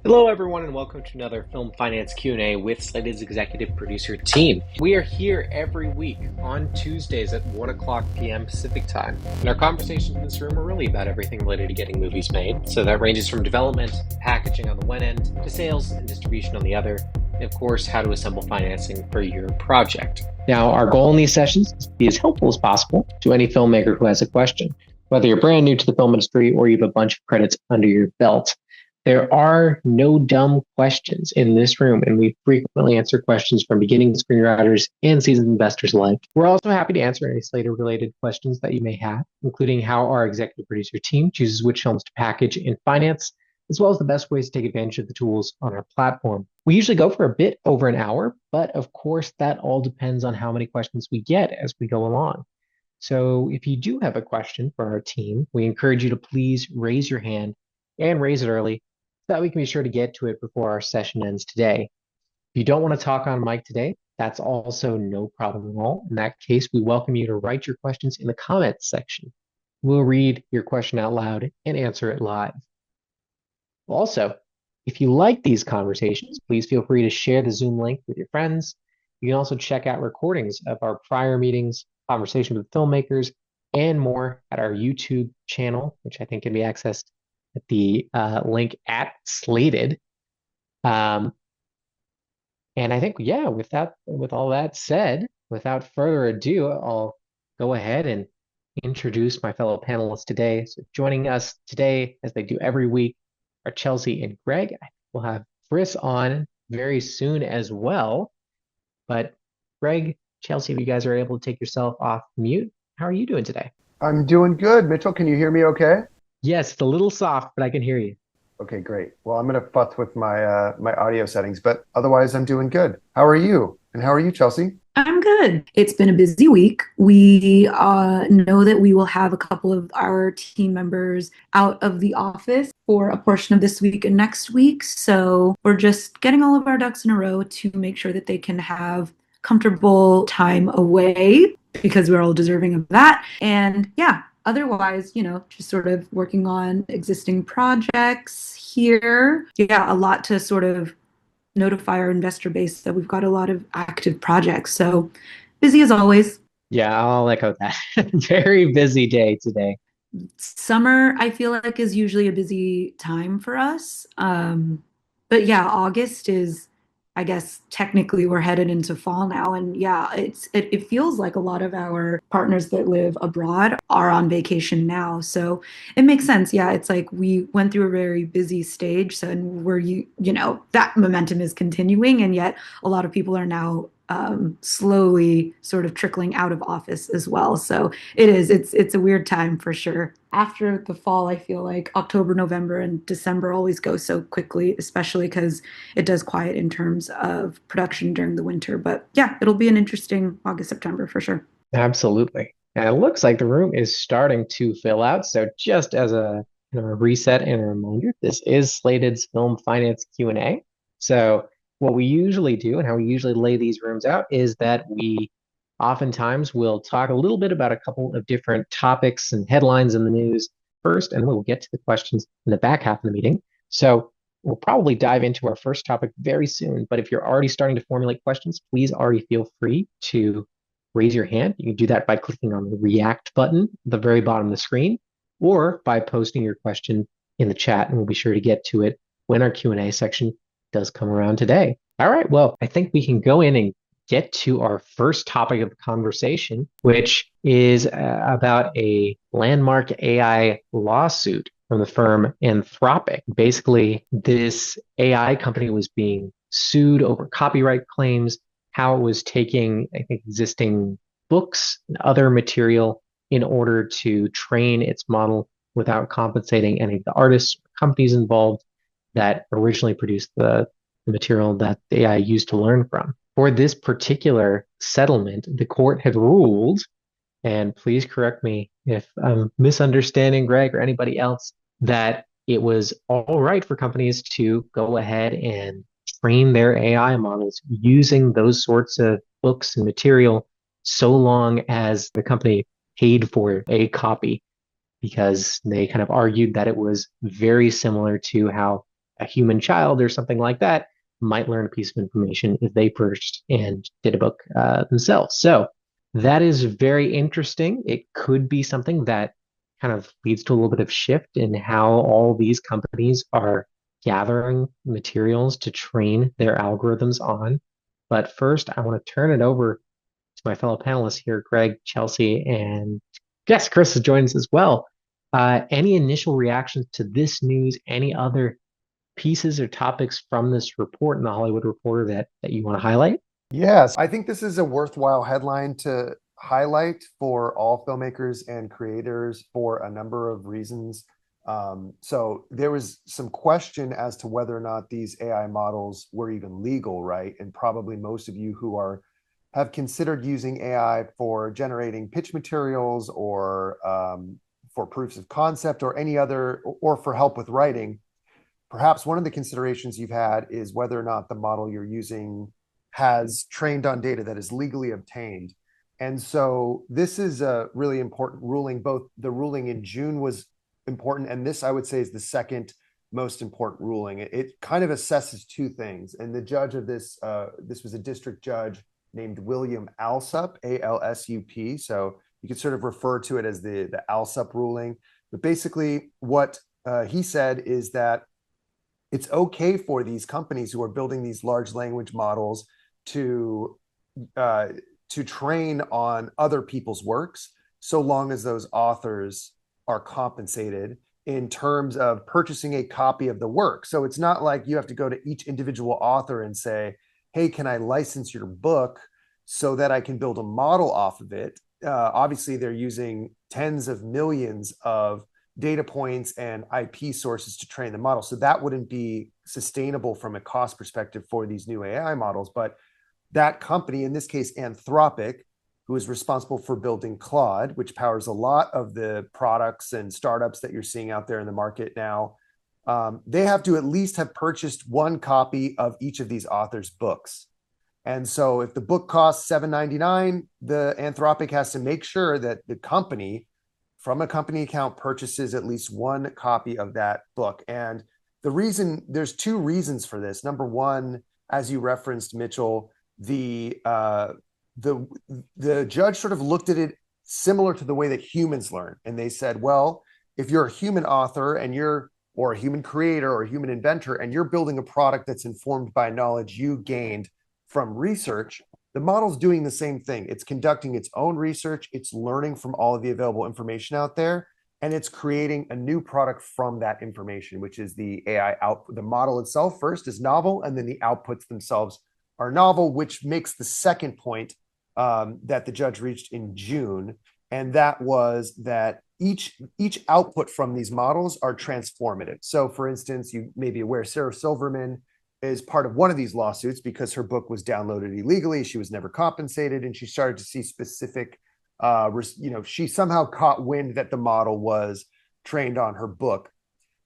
Hello everyone and welcome to another Film Finance Q&A with Slated's executive producer team. We are here every week on Tuesdays at 1 o'clock p.m. Pacific time. And our conversations in this room are really about everything related to getting movies made. So that ranges from development, packaging on the one end, to sales and distribution on the other, and of course how to assemble financing for your project. Now our goal in these sessions is to be as helpful as possible to any filmmaker who has a question. Whether you're brand new to the film industry or you have a bunch of credits under your belt. There are no dumb questions in this room, and we frequently answer questions from beginning screenwriters and seasoned investors alike. We're also happy to answer any Slater-related questions that you may have, including how our executive producer team chooses which films to package and finance, as well as the best ways to take advantage of the tools on our platform. We usually go for a bit over an hour, but of course that all depends on how many questions we get as we go along. So if you do have a question for our team, we encourage you to please raise your hand and raise it early, so that we can be sure to get to it before our session ends today. If you don't want to talk on mic today, that's also no problem at all. In that case, we welcome you to write your questions in the comments section. We'll read your question out loud and answer it live. Also, if you like these conversations, please feel free to share the Zoom link with your friends. You can also check out recordings of our prior meetings, conversations with filmmakers, and more at our YouTube channel, which I think can be accessed at the link at Slated. And I think, yeah, with all that said, without further ado, I'll go ahead and introduce my fellow panelists today. So joining us today, as they do every week, are Chelsea and Greg. We'll have Chris on very soon as well. But Greg, Chelsea, if you guys are able to take yourself off mute, how are you doing today? I'm doing good. Mitchell, can you hear me okay? Yes, it's a little soft, but I can hear you. Okay, great. Well, I'm going to futz with my audio settings, but otherwise I'm doing good. How are you? And how are you, Chelsea? I'm good. It's been a busy week. We know that we will have a couple of our team members out of the office for a portion of this week and next week. So we're just getting all of our ducks in a row to make sure that they can have comfortable time away because we're all deserving of that. And yeah, otherwise, just sort of working on existing projects here. Yeah, a lot to sort of notify our investor base that we've got a lot of active projects. So busy as always. Yeah, I'll echo that. Very busy day today. Summer, I feel like, is usually a busy time for us. But yeah, August is, I guess, technically we're headed into fall now. And yeah, it feels like a lot of our partners that live abroad are on vacation now. So it makes sense. Yeah, it's like we went through a very busy stage. So and that momentum is continuing. And yet a lot of people are now slowly sort of trickling out of office as well. So it's a weird time for sure. After the fall, I feel like October, November, and December always go so quickly, especially because it does quiet in terms of production during the winter. But yeah, it'll be an interesting August, September for sure. Absolutely. And it looks like the room is starting to fill out. So just as a reset and a reminder, this is Slated's Film Finance Q&A. So what we usually do and how we usually lay these rooms out is that we oftentimes will talk a little bit about a couple of different topics and headlines in the news first, and we'll get to the questions in the back half of the meeting. So we'll probably dive into our first topic very soon, but if you're already starting to formulate questions, please already feel free to raise your hand. You can do that by clicking on the React button at the very bottom of the screen, or by posting your question in the chat, and we'll be sure to get to it when our Q&A section does come around today. All right, well, I think we can go in and get to our first topic of the conversation, which is about a landmark AI lawsuit from the firm Anthropic. Basically, this AI company was being sued over copyright claims, how it was taking, I think, existing books and other material in order to train its model without compensating any of the artists or companies involved that originally produced the material that the AI used to learn from. For this particular settlement, the court had ruled, and please correct me if I'm misunderstanding Greg or anybody else, that it was all right for companies to go ahead and train their AI models using those sorts of books and material so long as the company paid for a copy, because they kind of argued that it was very similar to how a human child or something like that might learn a piece of information if they purchased and did a book themselves. So that is very interesting. It could be something that kind of leads to a little bit of shift in how all these companies are gathering materials to train their algorithms on. But first, I want to turn it over to my fellow panelists here, Greg, Chelsea, and yes, Chris has joined us as well. Any initial reactions to this news? Any other pieces or topics from this report in the Hollywood Reporter that you want to highlight? Yes, I think this is a worthwhile headline to highlight for all filmmakers and creators for a number of reasons. So there was some question as to whether or not these AI models were even legal, right? And probably most of you who have considered using AI for generating pitch materials or for proofs of concept or any other, or for help with writing. Perhaps one of the considerations you've had is whether or not the model you're using has trained on data that is legally obtained. And so this is a really important ruling. Both the ruling in June was important, and this, I would say, is the second most important ruling. It kind of assesses two things. And the judge of this, this was a district judge named William Alsup, ALSUP. So you could sort of refer to it as the Alsup ruling. But basically what he said is that it's okay for these companies who are building these large language models to train on other people's works, so long as those authors are compensated in terms of purchasing a copy of the work. So it's not like you have to go to each individual author and say, hey, can I license your book so that I can build a model off of it? Obviously, they're using tens of millions of data points and IP sources to train the model. So that wouldn't be sustainable from a cost perspective for these new AI models. But that company, in this case, Anthropic, who is responsible for building Claude, which powers a lot of the products and startups that you're seeing out there in the market now, they have to at least have purchased one copy of each of these authors' books. And so if the book costs $7.99, the Anthropic has to make sure that the company, from a company account, purchases at least one copy of that book. And there's two reasons for this. Number one, as you referenced, Mitchell, the judge sort of looked at it similar to the way that humans learn. And they said, well, if you're a human author or a human creator or a human inventor, and you're building a product that's informed by knowledge you gained from research, the model's doing the same thing. It's conducting its own research. It's learning from all of the available information out there, and it's creating a new product from that information, which is the AI output. The model itself first is novel, and then the outputs themselves are novel, which makes the second point that the judge reached in June, and that was that each output from these models are transformative. So, for instance, you may be aware Sarah Silverman is part of one of these lawsuits because her book was downloaded illegally. She was never compensated, and she started to see specific, she somehow caught wind that the model was trained on her book.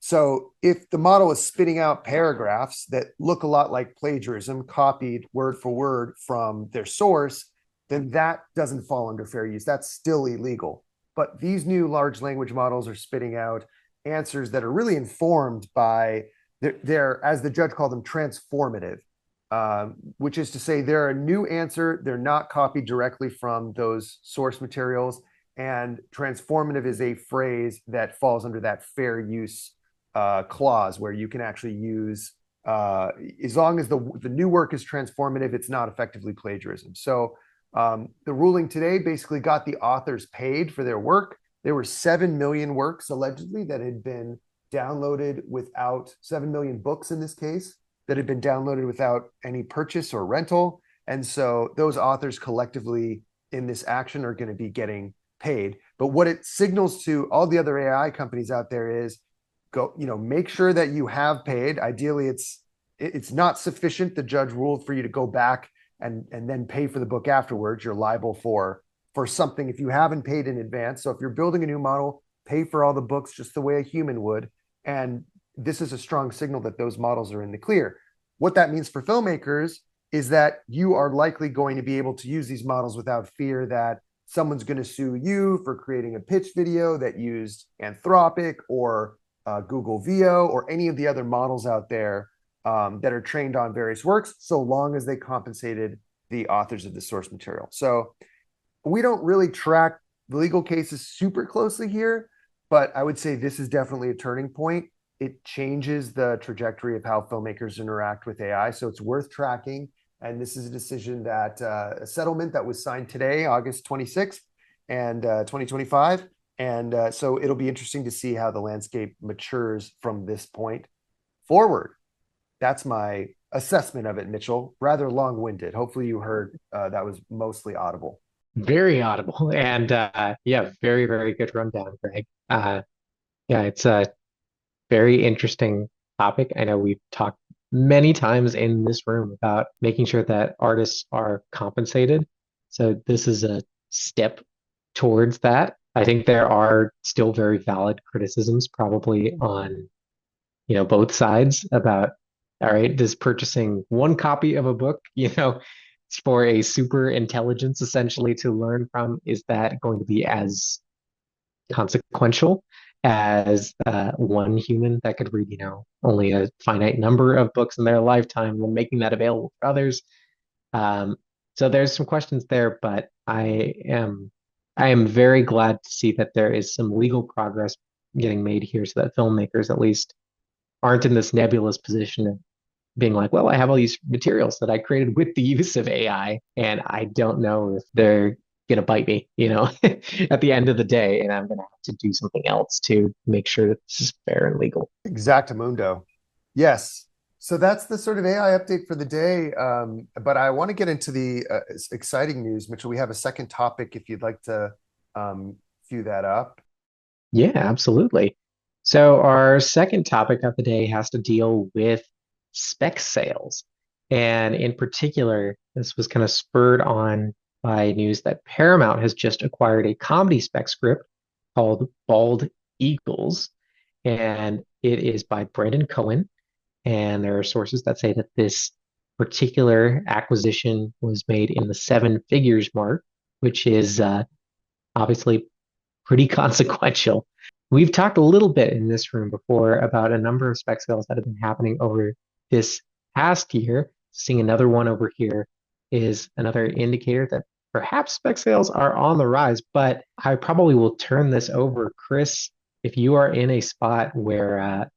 So if the model is spitting out paragraphs that look a lot like plagiarism, copied word for word from their source, then that doesn't fall under fair use. That's still illegal. But these new large language models are spitting out answers that are really informed by they're, as the judge called them, transformative, which is to say they're a new answer. They're not copied directly from those source materials. And transformative is a phrase that falls under that fair use clause, where you can actually use, as long as the new work is transformative, it's not effectively plagiarism. So the ruling today basically got the authors paid for their work. There were 7 million works allegedly that had been downloaded without 7 million books in this case that had been downloaded without any purchase or rental. And so those authors collectively in this action are going to be getting paid. But what it signals to all the other AI companies out there is go, make sure that you have paid. Ideally, it's not sufficient. The judge ruled for you to go back and then pay for the book afterwards. You're liable for something if you haven't paid in advance. So if you're building a new model, pay for all the books just the way a human would. And this is a strong signal that those models are in the clear. What that means for filmmakers is that you are likely going to be able to use these models without fear that someone's going to sue you for creating a pitch video that used Anthropic or Google VO, or any of the other models out there that are trained on various works, so long as they compensated the authors of the source material. So we don't really track the legal cases super closely here, but I would say this is definitely a turning point. It changes the trajectory of how filmmakers interact with AI. So it's worth tracking. And this is a decision that a settlement that was signed today, August 26th, and 2025. And so it'll be interesting to see how the landscape matures from this point forward. That's my assessment of it, Mitchell. Rather long-winded. Hopefully you heard that was mostly audible. Very audible. And yeah, very, very good rundown, Greg. Yeah, it's a very interesting topic. I know we've talked many times in this room about making sure that artists are compensated. So this is a step towards that. I think there are still very valid criticisms probably on, both sides about, all right, does purchasing one copy of a book, for a super intelligence essentially to learn from, is that going to be as consequential as one human that could read, only a finite number of books in their lifetime and making that available for others? So there's some questions there, but I am very glad to see that there is some legal progress getting made here so that filmmakers at least aren't in this nebulous position of being like, well, I have all these materials that I created with the use of AI, and I don't know if they're gonna bite me, at the end of the day, and I'm gonna have to do something else to make sure that this is fair and legal. Exactamundo. Yes. So that's the sort of AI update for the day. But I want to get into the exciting news. Mitchell, we have a second topic if you'd like to cue that up. Yeah, absolutely. So our second topic of the day has to deal with spec sales. And in particular, this was kind of spurred on by news that Paramount has just acquired a comedy spec script called Bald Eagles. And it is by Brendan Cohen. And there are sources that say that this particular acquisition was made in the seven figures mark, which is obviously pretty consequential. We've talked a little bit in this room before about a number of spec sales that have been happening over this past year. Seeing another one over here is another indicator that perhaps spec sales are on the rise, but I probably will turn this over. Chris, if you are in a spot where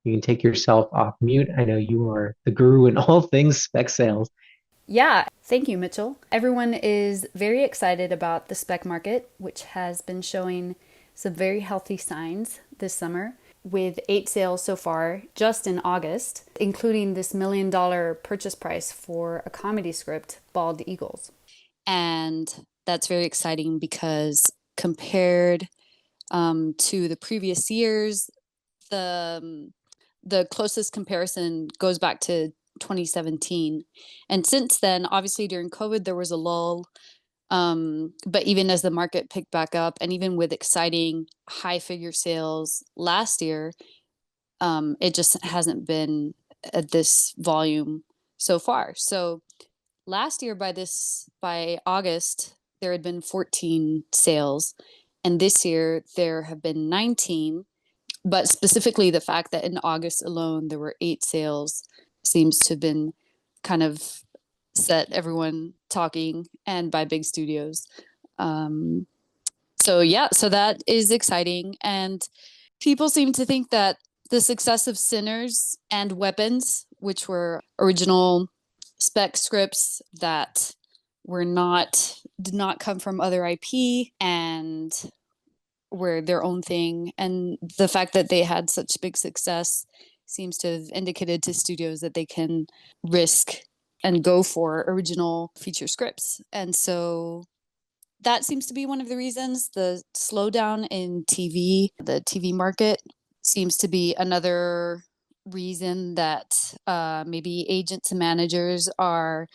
you can take yourself off mute. I know you are the guru in all things spec sales. Yeah, thank you, Mitchell. Everyone is very excited about the spec market, which has been showing some very healthy signs this summer, with 8 sales so far just in August, including this $1 million purchase price for a comedy script, Bald Eagles. And that's very exciting because compared to the previous years, the closest comparison goes back to 2017. And since then, obviously during COVID, there was a lull. But even as the market picked back up, and even with exciting high figure sales last year, it just hasn't been at this volume so far. So last year by August, there had been 14 sales. And this year there have been 19. But specifically the fact that in August alone, there were 8 sales seems to have been kind of set everyone talking, and by big studios. So that is exciting. And people seem to think that the success of Sinners and Weapons, which were original spec scripts that did not come from other IP and were their own thing, and the fact that they had such big success seems to have indicated to studios that they can risk and go for original feature scripts. And so that seems to be one of the reasons. The slowdown in the TV market seems to be another reason that maybe agents and managers are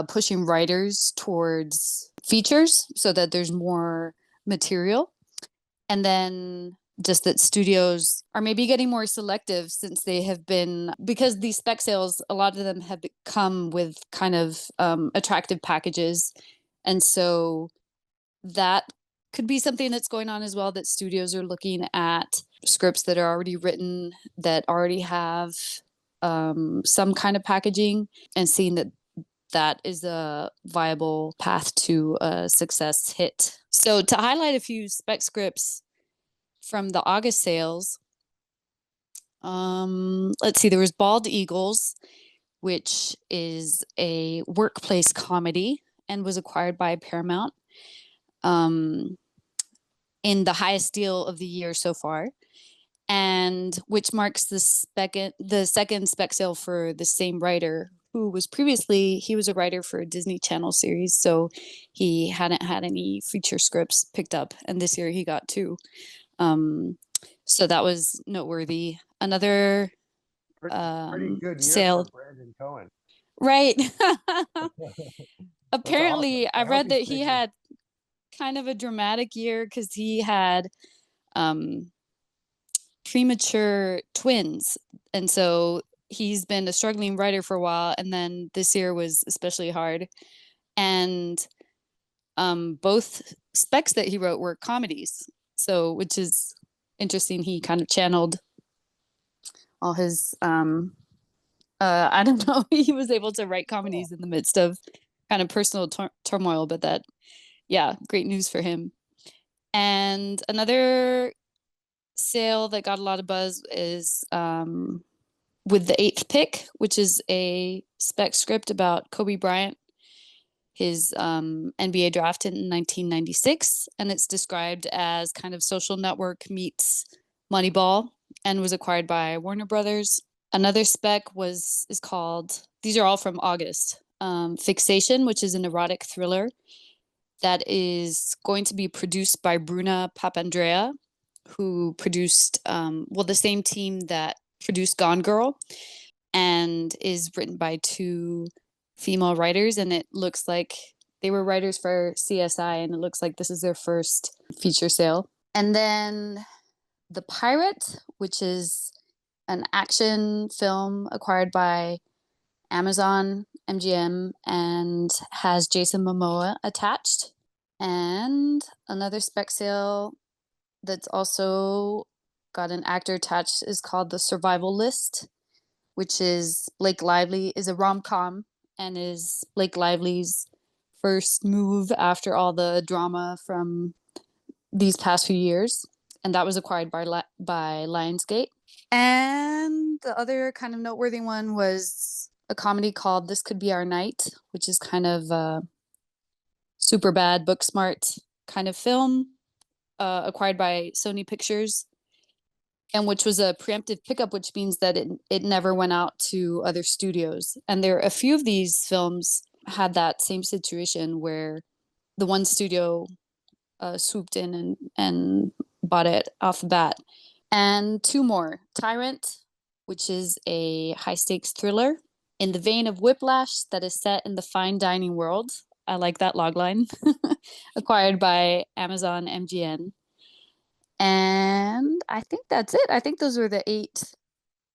pushing writers towards features so that there's more material. And then just that studios are maybe getting more selective since they have been, because these spec sales, a lot of them have come with kind of attractive packages. And so that could be something that's going on as well, that studios are looking at scripts that are already written, that already have some kind of packaging, and seeing that that is a viable path to a success hit. So to highlight a few spec scripts from the August sales, let's see, there was Bald Eagles, which is a workplace comedy and was acquired by Paramount in the highest deal of the year so far, and which marks the second spec sale for the same writer, who was previously, he was a writer for a Disney Channel series, so he hadn't had any feature scripts picked up, and this year he got two. So that was noteworthy. Another pretty good year sale for Brandon Cohen. Right. That's Apparently, awesome. I hope read he's that he taking- had kind of a dramatic year because he had premature twins. And so he's been a struggling writer for a while. And then this year was especially hard. And both specs that he wrote were comedies. So, which is interesting. He kind of channeled all his, I don't know, he was able to write comedies in the midst of kind of personal turmoil, but that, yeah, great news for him. And another sale that got a lot of buzz is with The Eighth Pick, which is a spec script about Kobe Bryant, his NBA draft in 1996. And it's described as kind of Social Network meets Moneyball, and was acquired by Warner Brothers. Another spec is called, these are all from August, Fixation, which is an erotic thriller that is going to be produced by Bruna Papandrea, who produced, the same team that produced Gone Girl, and is written by two female writers. And it looks like they were writers for CSI, and it looks like this is their first feature sale. And then The Pirate, which is an action film acquired by Amazon MGM and has Jason Momoa attached. And another spec sale that's also got an actor attached is called The Survival List, which is Blake Lively, is a rom-com, and is Blake Lively's first move after all the drama from these past few years. And that was acquired by Lionsgate. And the other kind of noteworthy one was a comedy called This Could Be Our Night, which is kind of a super bad, book smart kind of film, acquired by Sony Pictures, and which was a preemptive pickup, which means that it never went out to other studios. And there are a few of these films had that same situation where the one studio swooped in and bought it off the bat. And two more. Tyrant, which is a high-stakes thriller in the vein of Whiplash that is set in the fine dining world. I like that logline. Acquired by Amazon MGM. And I think that's it. I think those were the 8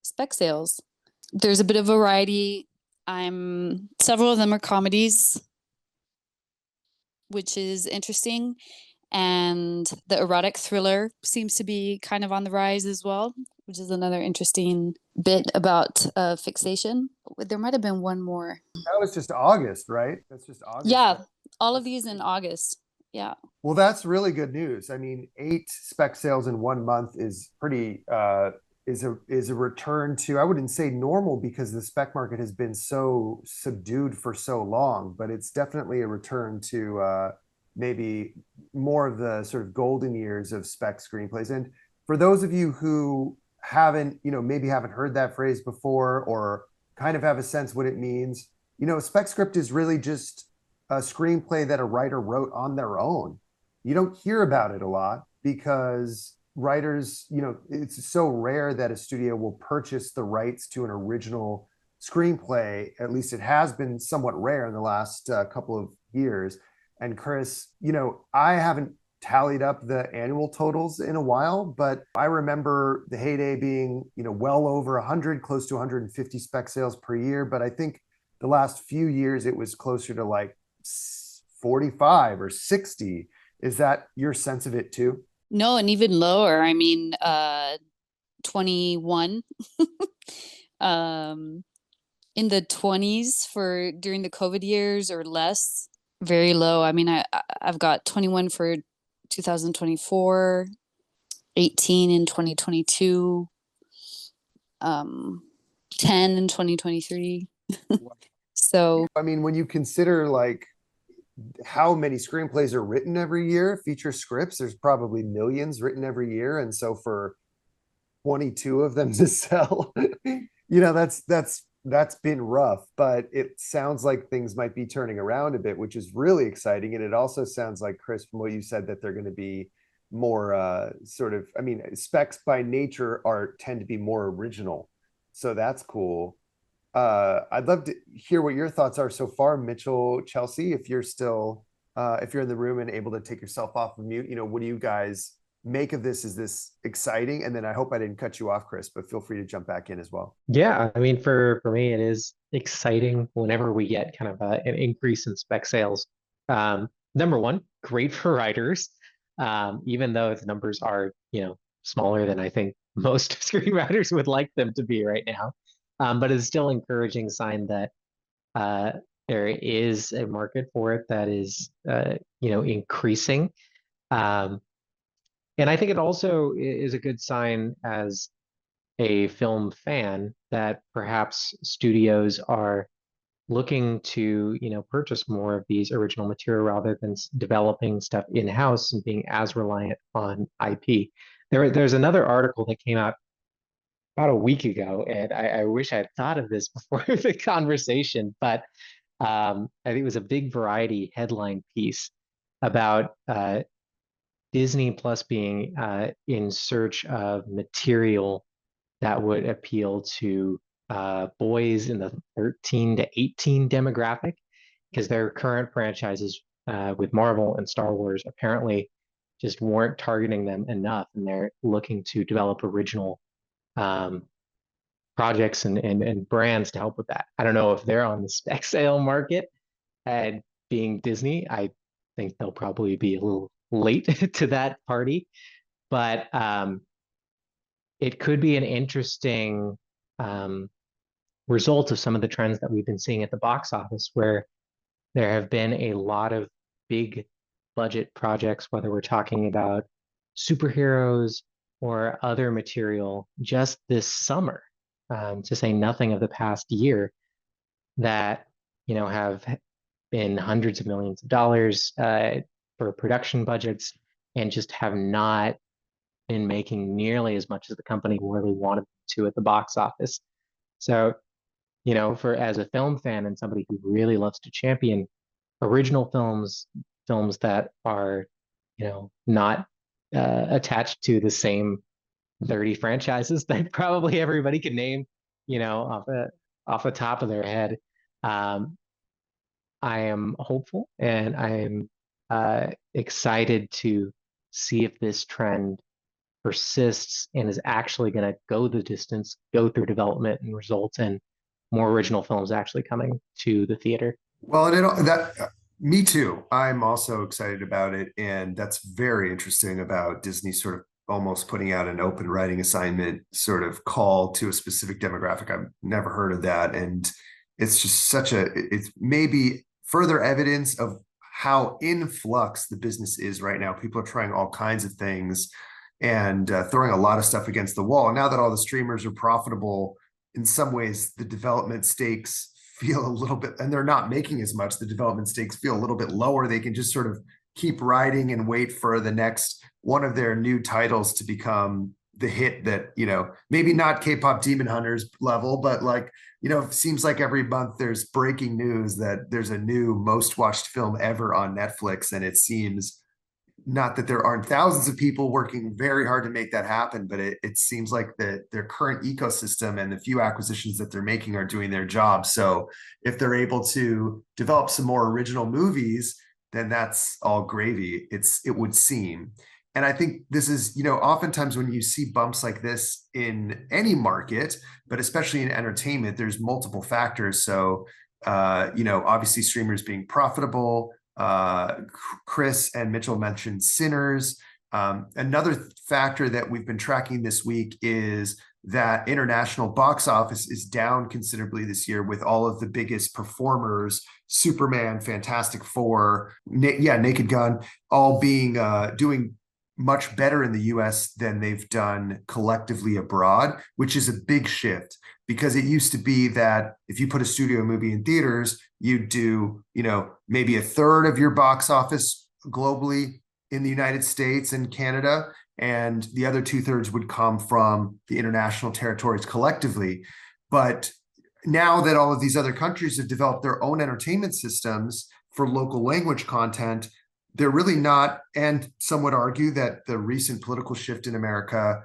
spec sales. There's a bit of variety. Several of them are comedies, which is interesting. And the erotic thriller seems to be kind of on the rise as well, which is another interesting bit about Fixation. There might have been one more. That was just August, right? That's just August. Yeah, all of these in August. Yeah. Well, that's really good news. I mean, 8 spec sales in 1 month is pretty is a return to, I wouldn't say normal, because the spec market has been so subdued for so long, but it's definitely a return to maybe more of the sort of golden years of spec screenplays. And for those of you who haven't, maybe haven't heard that phrase before, or kind of have a sense what it means, spec script is really just a screenplay that a writer wrote on their own. You don't hear about it a lot because writers, it's so rare that a studio will purchase the rights to an original screenplay. At least it has been somewhat rare in the last couple of years. And Chris, I haven't tallied up the annual totals in a while, but I remember the heyday being, well over 100, close to 150 spec sales per year. But I think the last few years, it was closer to like 45 or 60. Is that your sense of it too? No, and even lower. I mean, 21. um, in the 20s for during the COVID years or less. Very low. I mean, I've got 21 for 2024, 18 in 2022, 10 in 2023. So, I mean, when you consider like how many screenplays are written every year, feature scripts, there's probably millions written every year. And so for 22 of them to sell, that's been rough, but it sounds like things might be turning around a bit, which is really exciting. And it also sounds like, Chris, from what you said, that they're going to be more sort of, I mean, specs by nature tend to be more original. So that's cool. I'd love to hear what your thoughts are so far, Mitchell, Chelsea, if you're still, if you're in the room and able to take yourself off of mute, what do you guys make of this? Is this exciting? And then I hope I didn't cut you off, Chris, but feel free to jump back in as well. Yeah, I mean, for me, it is exciting whenever we get kind of an increase in spec sales. Number one, great for writers, even though the numbers are, smaller than I think most screenwriters would like them to be right now. But it's still encouraging sign that there is a market for it that is, increasing. And I think it also is a good sign as a film fan that perhaps studios are looking to, purchase more of these original material rather than developing stuff in-house and being as reliant on IP. There's another article that came out about a week ago, and I wish I had thought of this before the conversation, but I think it was a big Variety headline piece about Disney Plus being in search of material that would appeal to boys in the 13 to 18 demographic, because their current franchises with Marvel and Star Wars apparently just weren't targeting them enough, and they're looking to develop original projects and brands to help with that. I don't know if they're on the spec sale market, and being Disney, I think they'll probably be a little late to that party, but it could be an interesting result of some of the trends that we've been seeing at the box office, where there have been a lot of big budget projects, whether we're talking about superheroes or other material just this summer, to say nothing of the past year, that have been hundreds of millions of dollars for production budgets and just have not been making nearly as much as the company really wanted to at the box office. So, for as a film fan and somebody who really loves to champion original films that are, not attached to the same 30 franchises that probably everybody could name, off the top of their head. I am hopeful, and I am excited to see if this trend persists and is actually going to go the distance, go through development, and result in more original films actually coming to the theater. Well, and me too. I'm also excited about it, and that's very interesting about Disney sort of almost putting out an open writing assignment sort of call to a specific demographic. I've never heard of that, and it's just it's maybe further evidence of how in flux the business is right now. People are trying all kinds of things and throwing a lot of stuff against the wall. And now that all the streamers are profitable, in some ways, the development stakes feel a little bit, and they're not making as much, the development stakes feel a little bit lower. They can just sort of keep riding and wait for the next one of their new titles to become the hit that, maybe not K-pop Demon Hunters level, but it seems like every month there's breaking news that there's a new most watched film ever on Netflix. And it seems not that there aren't thousands of people working very hard to make that happen, but it seems like their current ecosystem and the few acquisitions that they're making are doing their job. So if they're able to develop some more original movies, then that's all gravy. It would seem. And I think this is, oftentimes when you see bumps like this in any market, but especially in entertainment, there's multiple factors. So, obviously streamers being profitable, Chris and Mitchell mentioned Sinners. Another factor that we've been tracking this week is that international box office is down considerably this year, with all of the biggest performers, Superman, Fantastic Four, Naked Gun, all being doing much better in the US than they've done collectively abroad, which is a big shift, because it used to be that if you put a studio movie in theaters, you'd do, maybe a third of your box office globally in the United States and Canada, and the other 2/3 would come from the international territories collectively. But now that all of these other countries have developed their own entertainment systems for local language content, they're really not, and some would argue that the recent political shift in America,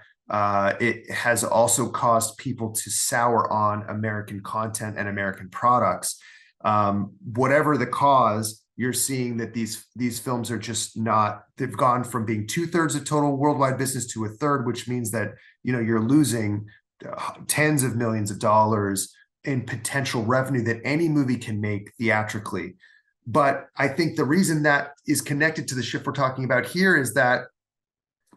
it has also caused people to sour on American content and American products. Whatever the cause, you're seeing that these films are just not, they've gone from being 2/3 of total worldwide business to a third, which means that, you're losing tens of millions of dollars in potential revenue that any movie can make theatrically. But I think the reason that is connected to the shift we're talking about here is that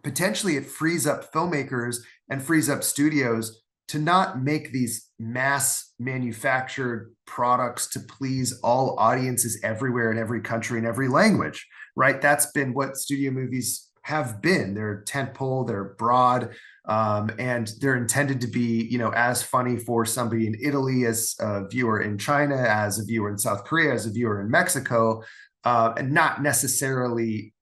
potentially it frees up filmmakers and frees up studios to not make these mass manufactured products to please all audiences everywhere in every country in every language, right? That's been what studio movies have been. They're tentpole, they're broad, and they're intended to be, as funny for somebody in Italy as a viewer in China, as a viewer in South Korea, as a viewer in Mexico, and not necessarily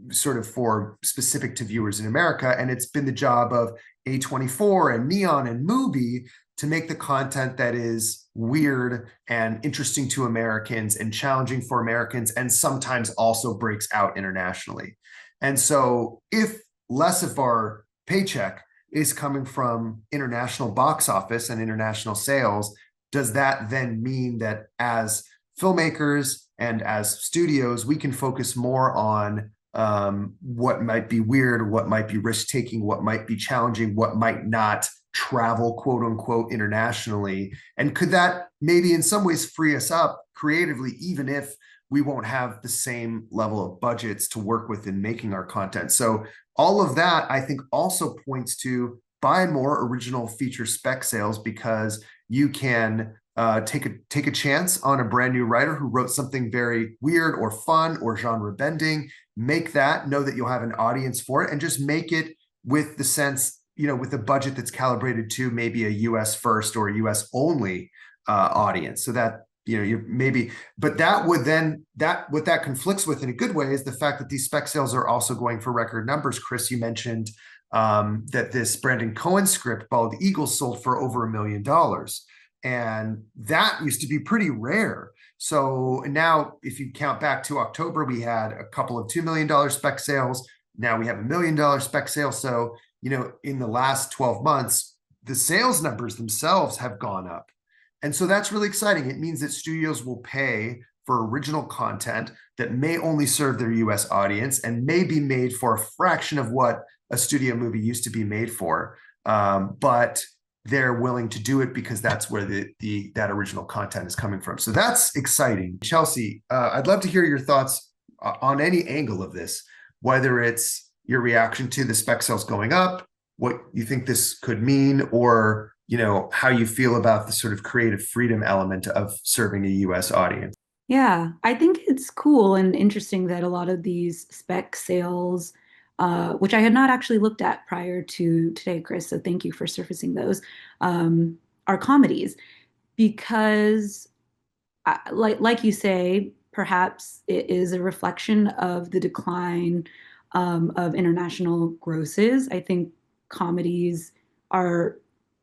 sort of for specific to viewers in America. And it's been the job of A24 and Neon and Mubi to make the content that is weird and interesting to Americans and challenging for Americans, and sometimes also breaks out internationally. And so if less of our paycheck is coming from international box office and international sales, does that then mean that as filmmakers and as studios, we can focus more on what might be weird, what might be risk-taking, what might be challenging, what might not travel, quote unquote, internationally? And could that maybe in some ways free us up creatively, even if we won't have the same level of budgets to work with in making our content? So all of that, I think, also points to buy more original feature spec sales, because you can take a chance on a brand new writer who wrote something very weird or fun or genre bending. Make that, know that you'll have an audience for it, and just make it with the sense, with a budget that's calibrated to maybe a US first or a US only audience, so that you maybe, but that would then, what that conflicts with in a good way is the fact that these spec sales are also going for record numbers. Chris, you mentioned that this Brandon Cohen script, Bald Eagle, sold for over $1 million. And that used to be pretty rare. So now, if you count back to October, we had a couple of $2 million spec sales. Now we have $1 million spec sales. So, in the last 12 months, the sales numbers themselves have gone up. And so that's really exciting. It means that studios will pay for original content that may only serve their US audience and may be made for a fraction of what a studio movie used to be made for. But they're willing to do it because that's where that original content is coming from. So that's exciting. Chelsea, I'd love to hear your thoughts on any angle of this, whether it's your reaction to the spec sales going up, what you think this could mean, or how you feel about the sort of creative freedom element of serving a US audience. Yeah, I think it's cool and interesting that a lot of these spec sales, which I had not actually looked at prior to today, Chris, so thank you for surfacing those, are comedies. Because, like you say, perhaps it is a reflection of the decline of international grosses. I think comedies are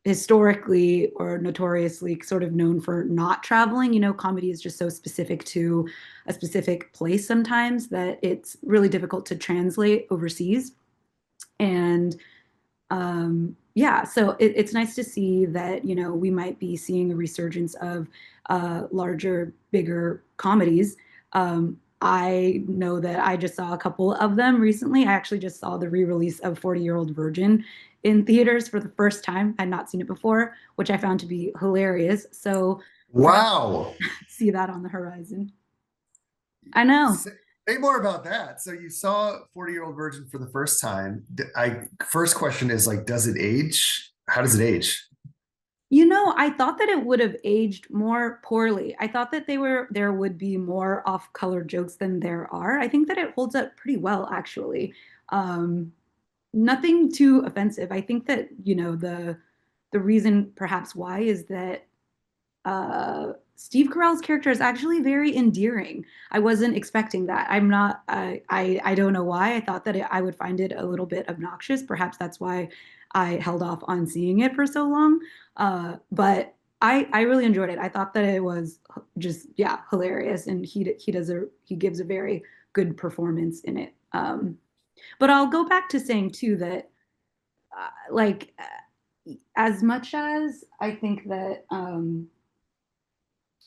historically or notoriously sort of known for not traveling. Comedy is just so specific to a specific place sometimes that it's really difficult to translate overseas. And yeah, so it's nice to see that, we might be seeing a resurgence of larger, bigger comedies. I know that I just saw a couple of them recently. I actually just saw the re-release of 40-Year-Old Virgin in theaters for the first time. I'd not seen it before, which I found to be hilarious. So wow, see that on the horizon. I know. Say more about that. So you saw 40-Year-Old Virgin for the first time. First question is like, does it age? How does it age? I thought that it would have aged more poorly. I thought that there would be more off-color jokes than there are. I think that it holds up pretty well, actually. Um, Nothing too offensive. I think that, the reason perhaps why is that Steve Carell's character is actually very endearing. I wasn't expecting that. I'm not. I don't know why. I thought that I would find it a little bit obnoxious. Perhaps that's why I held off on seeing it for so long. But I really enjoyed it. I thought that it was just hilarious, and he gives a very good performance in it. But I'll go back to saying too that as much as I think that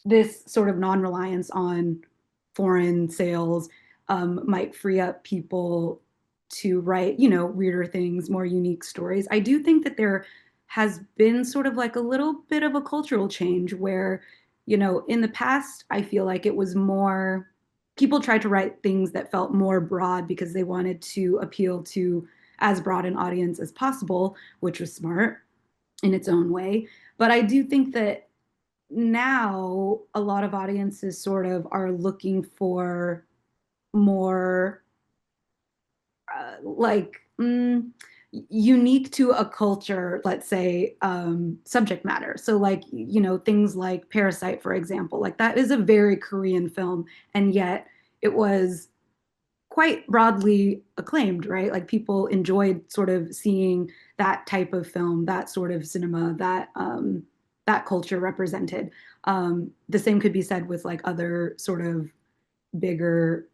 this sort of non-reliance on foreign sales might free up people to write, weirder things, more unique stories. I do think that there has been sort of like a little bit of a cultural change where, in the past, I feel like it was more, people tried to write things that felt more broad because they wanted to appeal to as broad an audience as possible, which was smart in its own way. But I do think that now a lot of audiences sort of are looking for more unique to a culture, let's say, subject matter. So like, things like Parasite, for example, like that is a very Korean film, and yet it was quite broadly acclaimed, right? Like people enjoyed sort of seeing that type of film, that sort of cinema, that culture represented. The same could be said with like other sort of bigger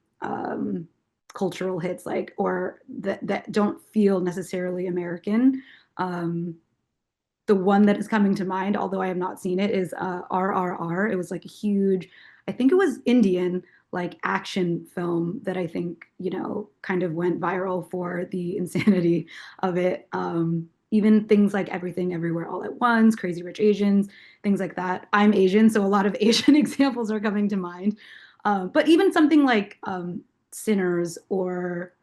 cultural hits, like, or that don't feel necessarily American. The one that is coming to mind, although I have not seen it, is RRR. It was like a huge, I think it was Indian, like action film that I think, kind of went viral for the insanity of it. Even things like Everything Everywhere All at Once, Crazy Rich Asians, things like that. I'm Asian, so a lot of Asian examples are coming to mind. But even something like Sinners or,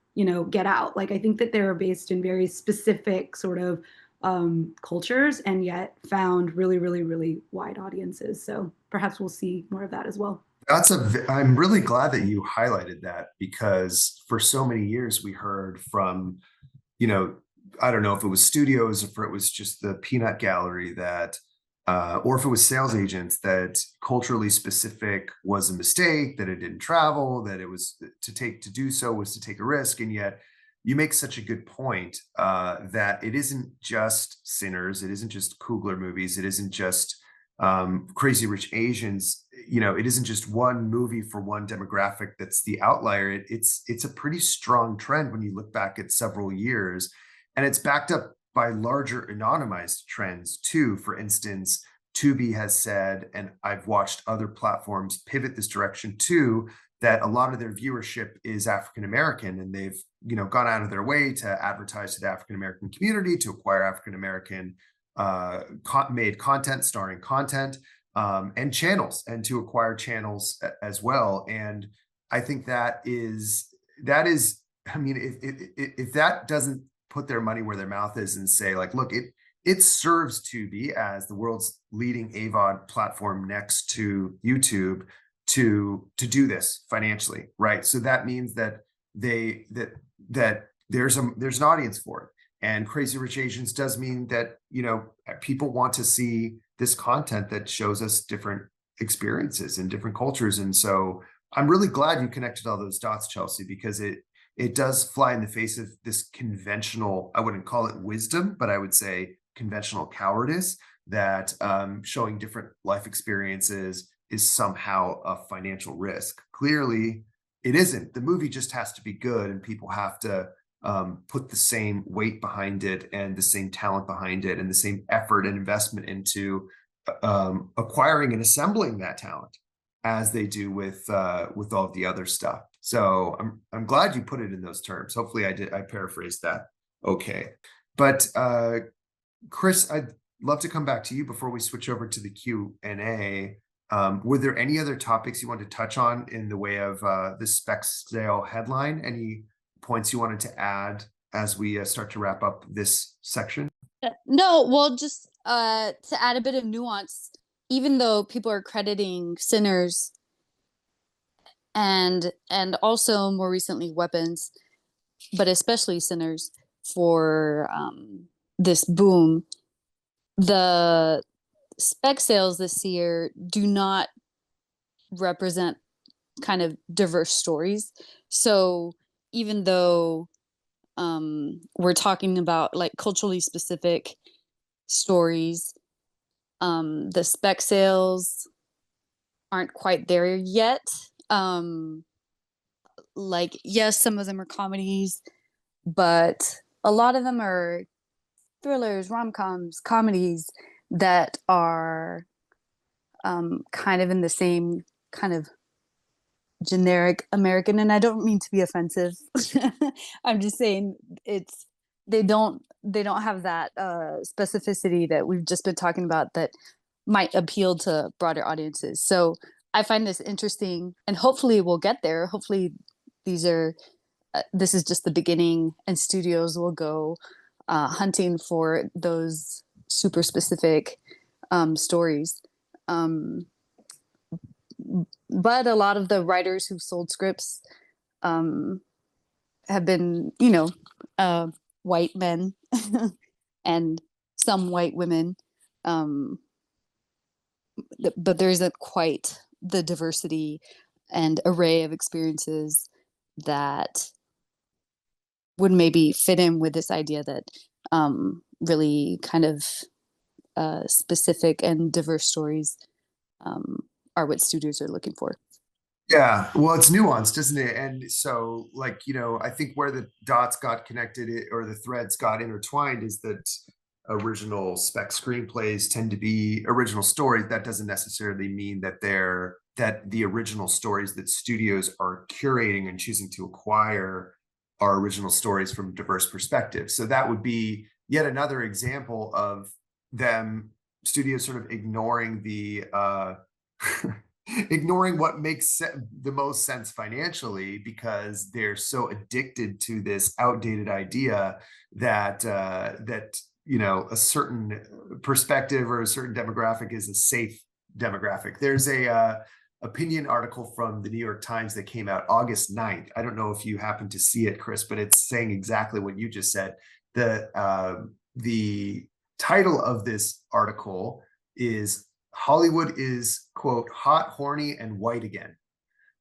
Get Out, like I think that they're based in very specific sort of cultures and yet found really, really, really wide audiences. So perhaps we'll see more of that as well. I'm really glad that you highlighted that, because for so many years we heard from, I don't know if it was studios or if it was just the peanut gallery that, or if it was sales agents, that culturally specific was a mistake, that it didn't travel, that it was to do so was to take a risk. And yet you make such a good point that it isn't just Sinners, it isn't just Coogler movies, it isn't just Crazy Rich Asians. It isn't just one movie for one demographic that's the outlier. It's a pretty strong trend when you look back at several years, and it's backed up by larger anonymized trends too. For instance, Tubi has said, and I've watched other platforms pivot this direction too, that a lot of their viewership is African American, and they've gone out of their way to advertise to the African American community, to acquire African American made content, starring content, and channels, and to acquire channels as well. And I think that is, I mean, if that doesn't put their money where their mouth is and say like, look, it serves Tubi as the world's leading AVOD platform next to YouTube to do this financially, right? So that means that there's an audience for it. And Crazy Rich Asians does mean that, people want to see this content that shows us different experiences and different cultures. And so I'm really glad you connected all those dots, Chelsea, because it does fly in the face of this conventional, I wouldn't call it wisdom, but I would say conventional cowardice, that showing different life experiences is somehow a financial risk. Clearly, it isn't. The movie just has to be good, and people have to put the same weight behind it, and the same talent behind it, and the same effort and investment into acquiring and assembling that talent as they do with all of the other stuff. So I'm glad you put it in those terms. Hopefully I paraphrased that okay. But Chris, I'd love to come back to you before we switch over to the Q&A. Were there any other topics you wanted to touch on in the way of the spec sale headline? Any points you wanted to add as we start to wrap up this section? No, well, just to add a bit of nuance, even though people are crediting Sinners and also more recently Weapons, but especially Sinners for this boom, the spec sales this year do not represent kind of diverse stories. So even though we're talking about like culturally specific stories, the spec sales aren't quite there yet. Like, yes, some of them are comedies, but a lot of them are thrillers, rom-coms, comedies that are kind of in the same kind of generic American. And I don't mean to be offensive. I'm just saying they don't have that specificity that we've just been talking about that might appeal to broader audiences. So I find this interesting, and hopefully we'll get there. Hopefully this is just the beginning, and studios will go hunting for those super specific stories. But a lot of the writers who've sold scripts have been, white men and some white women. But there isn't quite the diversity and array of experiences that would maybe fit in with this idea that really kind of specific and diverse stories are what studios are looking for. Yeah, well, it's nuanced, isn't it? And so, like, I think where the dots got connected or the threads got intertwined is that original spec screenplays tend to be original stories. That doesn't necessarily mean that the original stories that studios are curating and choosing to acquire are original stories from diverse perspectives. So that would be yet another example of studios sort of ignoring ignoring what makes the most sense financially, because they're so addicted to this outdated idea that a certain perspective or a certain demographic is a safe demographic. There's a opinion article from the New York Times that came out August 9th. I don't know if you happen to see it, Chris, but it's saying exactly what you just said. The title of this article is "Hollywood is, quote, hot, horny, and white again."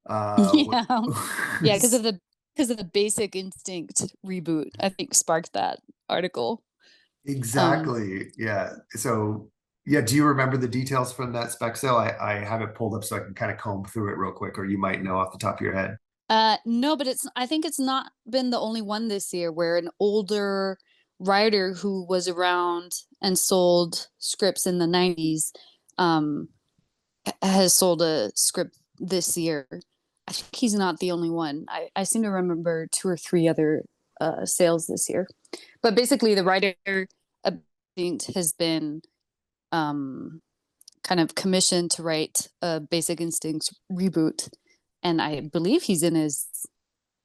Yeah, because of the Basic Instinct reboot, I think sparked that article. Exactly. Yeah. So, yeah, do you remember the details from that spec sale? I have it pulled up so I can kind of comb through it real quick, or you might know off the top of your head. No, but I think it's not been the only one this year where an older writer who was around and sold scripts in the 90s has sold a script this year. I think he's not the only one. I seem to remember 2 or 3 other sales this year. But basically the writer has been kind of commissioned to write a Basic Instinct reboot. And I believe he's in his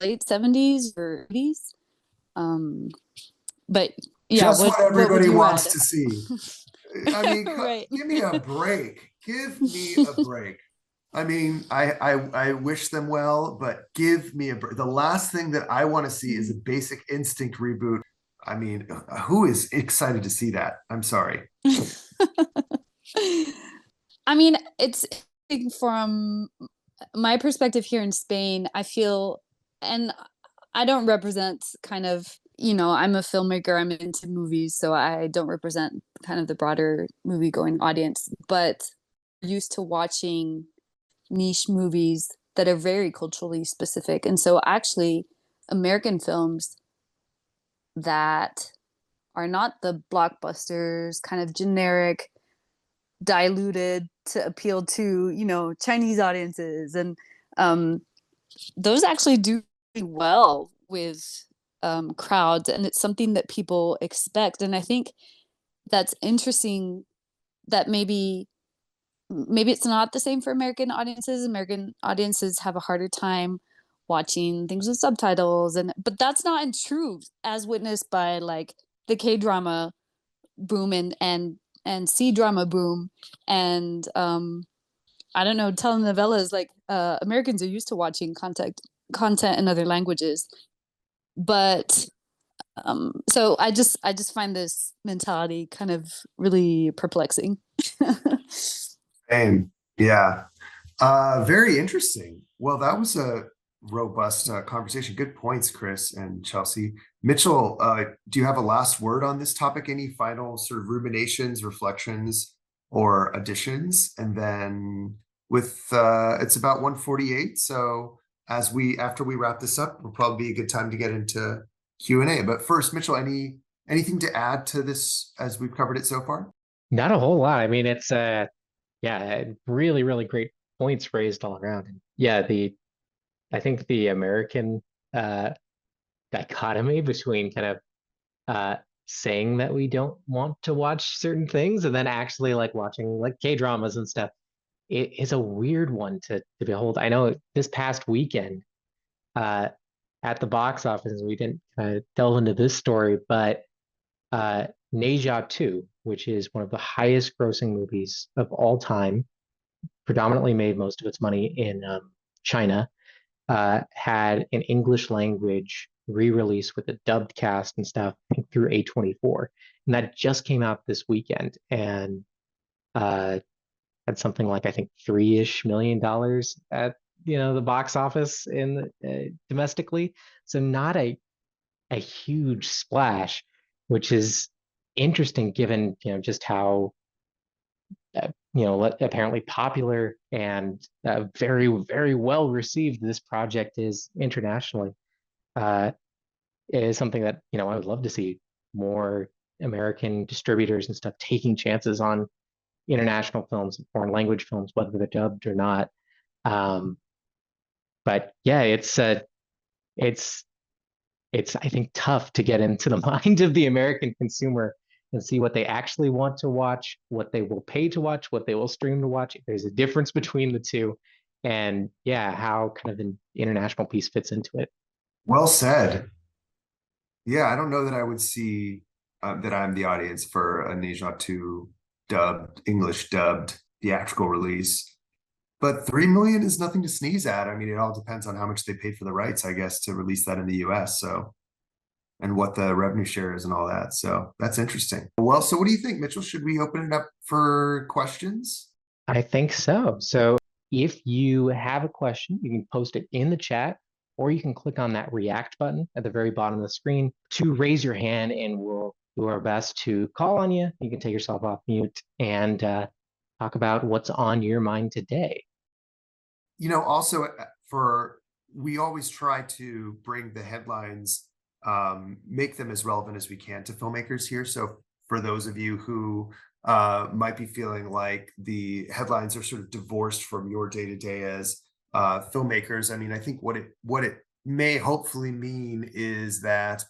late 70s or 80s. But yeah, just what everybody wants add? to see. I mean, right. Give me a break. Give me a break. I mean, I wish them well, but give me a break. The last thing that I want to see is a Basic Instinct reboot. I mean, who is excited to see that? I'm sorry. I mean, it's from my perspective here in Spain, I feel, and I don't represent kind of, I'm a filmmaker, I'm into movies, so I don't represent kind of the broader movie going audience, but I'm used to watching niche movies that are very culturally specific. And so actually American films that are not the blockbusters, kind of generic, diluted to appeal to, Chinese audiences. And those actually do really well with crowds, and it's something that people expect. And I think that's interesting that maybe maybe it's not the same for American audiences. American audiences have a harder time watching things with subtitles, but that's not true, as witnessed by like the K-drama boom and C-drama boom, and I don't know, telenovelas. Like Americans are used to watching content in other languages, but so I just find this mentality kind of really perplexing. Same. Yeah. Very interesting. Well, that was a robust conversation. Good points, Chris and Chelsea. Mitchell, do you have a last word on this topic? Any final sort of ruminations, reflections, or additions? And then with it's about 1:48. So after we wrap this up, will probably be a good time to get into Q&A. But first, Mitchell, anything to add to this as we've covered it so far? Not a whole lot. I mean, it's yeah, really, really great points raised all around. And yeah, I think the American dichotomy between kind of saying that we don't want to watch certain things and then actually like watching like K-dramas and stuff, it is a weird one to behold. I know this past weekend at the box office, we didn't delve into this story, but Neja 2, which is one of the highest grossing movies of all time, predominantly made most of its money in China, had an English language re-release with a dubbed cast and stuff, I think through A24. And that just came out this weekend and had something like, I think, $3-ish million at the box office in domestically. So not a huge splash, which is interesting given just how apparently popular and very, very well received this project is internationally. It is something that I would love to see more American distributors and stuff taking chances on international films, foreign language films, whether they're dubbed or not. But yeah, it's I think tough to get into the mind of the American consumer and see what they actually want to watch, what they will pay to watch, what they will stream to watch. There's a difference between the two, and yeah, how kind of an international piece fits into it. Well said. Yeah, I don't know that I would see that I'm the audience for a Neja 2 English dubbed theatrical release. But 3 million is nothing to sneeze at. I mean, it all depends on how much they paid for the rights, I guess, to release that in the US. So, and what the revenue share is and all that. So that's interesting. Well, so what do you think, Mitchell? Should we open it up for questions? I think so. So if you have a question, you can post it in the chat, or you can click on that react button at the very bottom of the screen to raise your hand, and we'll do our best to call on you. You can take yourself off mute and talk about what's on your mind today. Also we always try to bring the headlines, make them as relevant as we can to filmmakers here. So for those of you who might be feeling like the headlines are sort of divorced from your day-to-day as filmmakers, I mean, I think what it may hopefully mean is that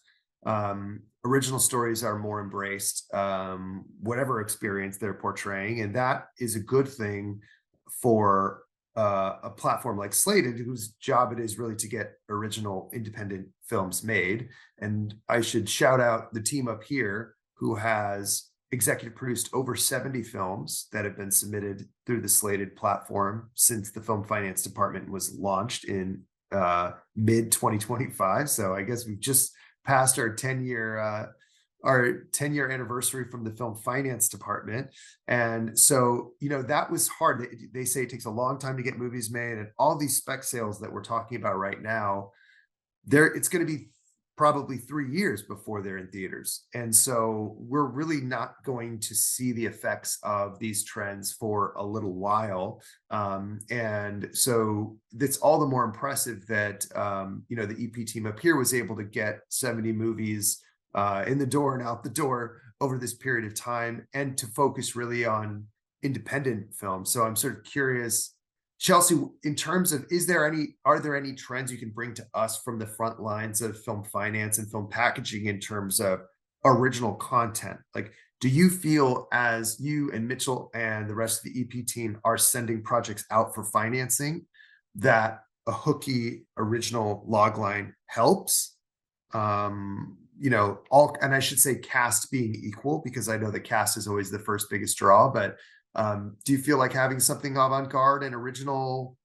original stories are more embraced, whatever experience they're portraying, and that is a good thing for a platform like Slated, whose job it is really to get original independent films made. And I should shout out the team up here who has executive produced over 70 films that have been submitted through the Slated platform since the film finance department was launched in mid 2025. So I guess we've just passed our 10-year anniversary from the film finance department. And so, that was hard. They say it takes a long time to get movies made, and all these spec sales that we're talking about right now, it's going to be probably 3 years before they're in theaters. And so we're really not going to see the effects of these trends for a little while. And so it's all the more impressive that, the EP team up here was able to get 70 movies in the door and out the door over this period of time, and to focus really on independent films. So I'm sort of curious, Chelsea, in terms of, are there any trends you can bring to us from the front lines of film finance and film packaging in terms of original content? Like, Do you feel, as you and Mitchell and the rest of the EP team are sending projects out for financing, that a hooky original logline helps? And I should say cast being equal, because I know that cast is always the first biggest draw, but do you feel like having something avant-garde and original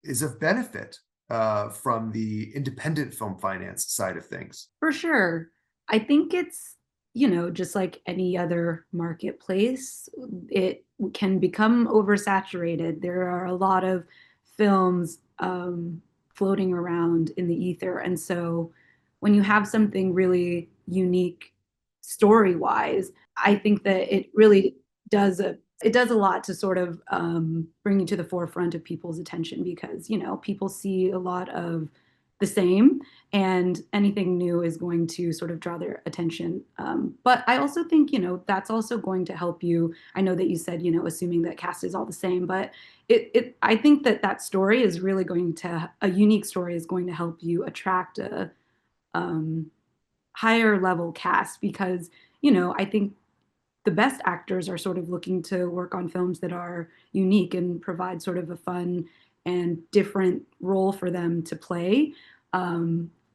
is of benefit from the independent film finance side of things? For sure. I think it's, just like any other marketplace, it can become oversaturated. There are a lot of films floating around in the ether. And so when you have something really unique story-wise, I think that it really does a lot to sort of bring you to the forefront of people's attention, because people see a lot of the same, and anything new is going to sort of draw their attention. But I also think that's also going to help you. I know that you said assuming that cast is all the same, but I think that story is really going to, a unique story is going to help you attract a higher level cast, because I think the best actors are sort of looking to work on films that are unique and provide sort of a fun and different role for them to play.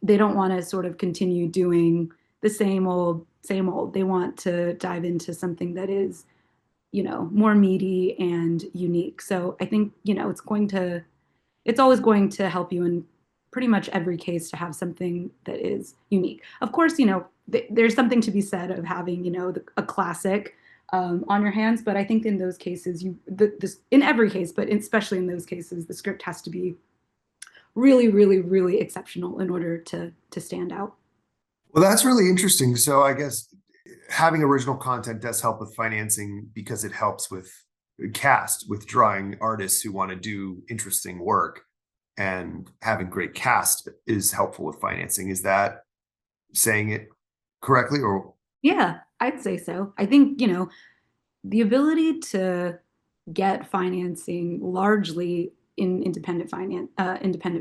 They don't want to sort of continue doing the same old, same old. They want to dive into something that is, more meaty and unique. So I think, it's always going to help you in pretty much every case to have something that is unique. Of course, there's something to be said of having, a classic on your hands. But I think in those cases, in every case, but especially in those cases, the script has to be really, really, really exceptional in order to stand out. Well, that's really interesting. So I guess having original content does help with financing, because it helps with cast, with drawing artists who want to do interesting work, and having great cast is helpful with financing. Is that saying it correctly? Or Yeah, I'd say so. I think, the ability to get financing largely in independent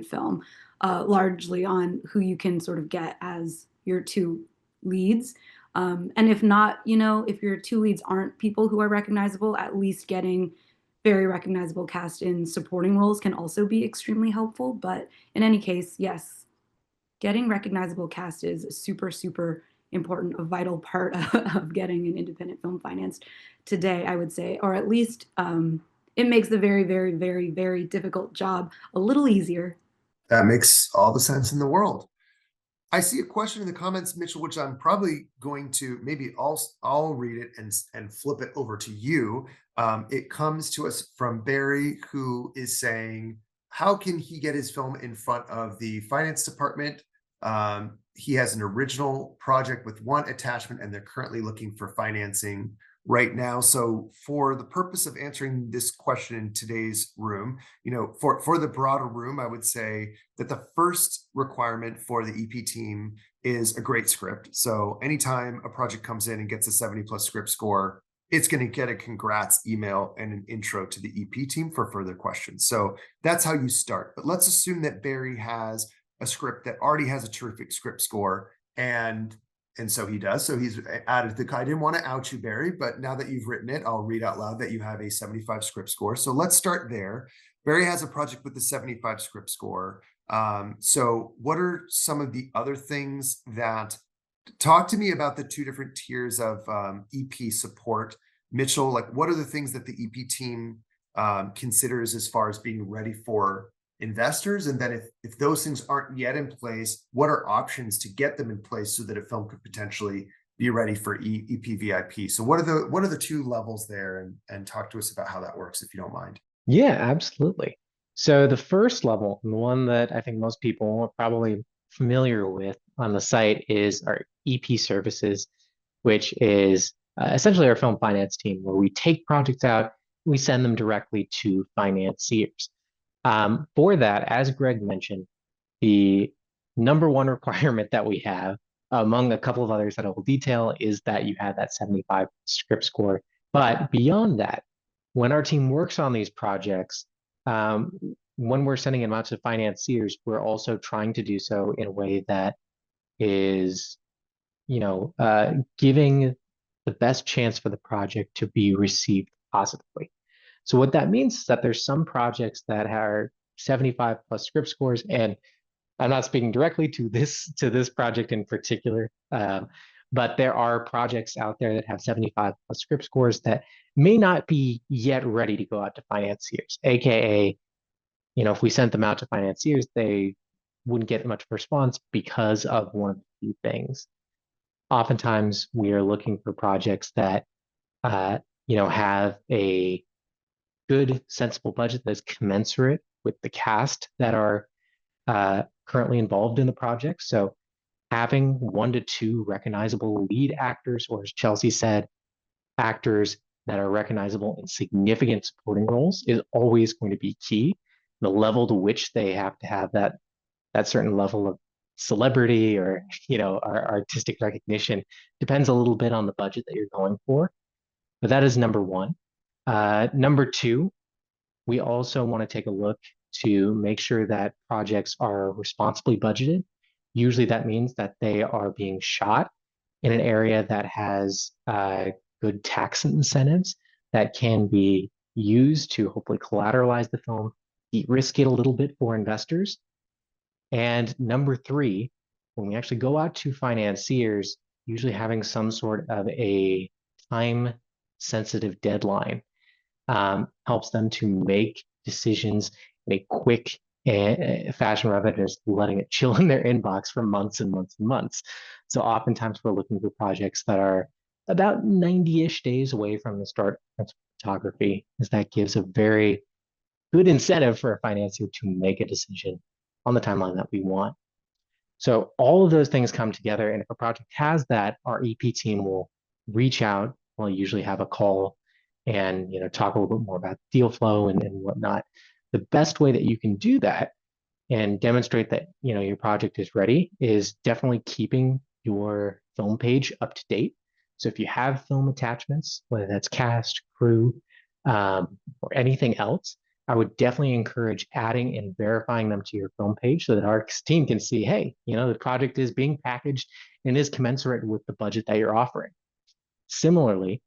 film, largely on who you can sort of get as your two leads. And if not, if your two leads aren't people who are recognizable, at least getting very recognizable cast in supporting roles can also be extremely helpful. But in any case, yes, getting recognizable cast is super, super important, a vital part of getting an independent film financed today, I would say, or at least it makes the very, very, very, very difficult job a little easier. that makes all the sense in the world. I see a question in the comments, Mitchell, which I'm probably going to, maybe I'll read it and flip it over to you. It comes to us from Barry, who is saying, how can he get his film in front of the finance department? He has an original project with one attachment, and they're currently looking for financing right now. So for the purpose of answering this question in today's room, for the broader room, I would say that the first requirement for the EP team is a great script. So anytime a project comes in and gets a 70+ script score, it's going to get a congrats email and an intro to the EP team for further questions. So that's how you start. But let's assume that Barry has a script that already has a terrific script score, and so he does. So he's added I didn't want to out you, Barry, but now that you've written it, I'll read out loud that you have a 75 script score. So let's start there. Barry has a project with a 75 script score. So what are some of the other things talk to me about the two different tiers of EP support, Mitchell? Like, what are the things that the EP team considers as far as being ready for investors? And then if those things aren't yet in place, what are options to get them in place so that a film could potentially be ready for EP VIP? So what are the two levels there, and talk to us about how that works, if you don't mind. Yeah, absolutely. So the first level, and the one that I think most people are probably familiar with on the site, is our EP services, which is essentially our film finance team, where we take projects out, we send them directly to financiers. For that, as Greg mentioned, the number one requirement that we have, among a couple of others that I will detail, is that you have that 75 script score. But beyond that, when our team works on these projects, when we're sending them out to financiers, we're also trying to do so in a way that is, giving the best chance for the project to be received positively. So what that means is that there's some projects that are 75 plus script scores, and I'm not speaking directly to this project in particular, but there are projects out there that have 75 plus script scores that may not be yet ready to go out to financiers, aka, if we sent them out to financiers, they wouldn't get much response because of one of the few things. Oftentimes, we are looking for projects that, have a good, sensible budget that's commensurate with the cast that are currently involved in the project. So having 1 to 2 recognizable lead actors, or as Chelsea said, actors that are recognizable in significant supporting roles is always going to be key. The level to which they have to have that certain level of celebrity or artistic recognition depends a little bit on the budget that you're going for. But that is number one. Number two, we also want to take a look to make sure that projects are responsibly budgeted. Usually that means that they are being shot in an area that has good tax incentives that can be used to hopefully collateralize the film, de-risk it a little bit for investors. And number three, when we actually go out to financiers, usually having some sort of a time-sensitive deadline helps them to make decisions in a quick fashion rather than just letting it chill in their inbox for months and months and months. So oftentimes we're looking for projects that are about 90-ish days away from the start of photography, as that gives a very good incentive for a financier to make a decision on the timeline that we want. So all of those things come together, and if a project has that, our EP team will reach out. We'll usually have a call and talk a little bit more about deal flow and whatnot. The best way that you can do that and demonstrate that your project is ready is definitely keeping your film page up to date. So if you have film attachments, whether that's cast, crew, or anything else, I would definitely encourage adding and verifying them to your film page so that our team can see, hey, the project is being packaged and is commensurate with the budget that you're offering. Similarly,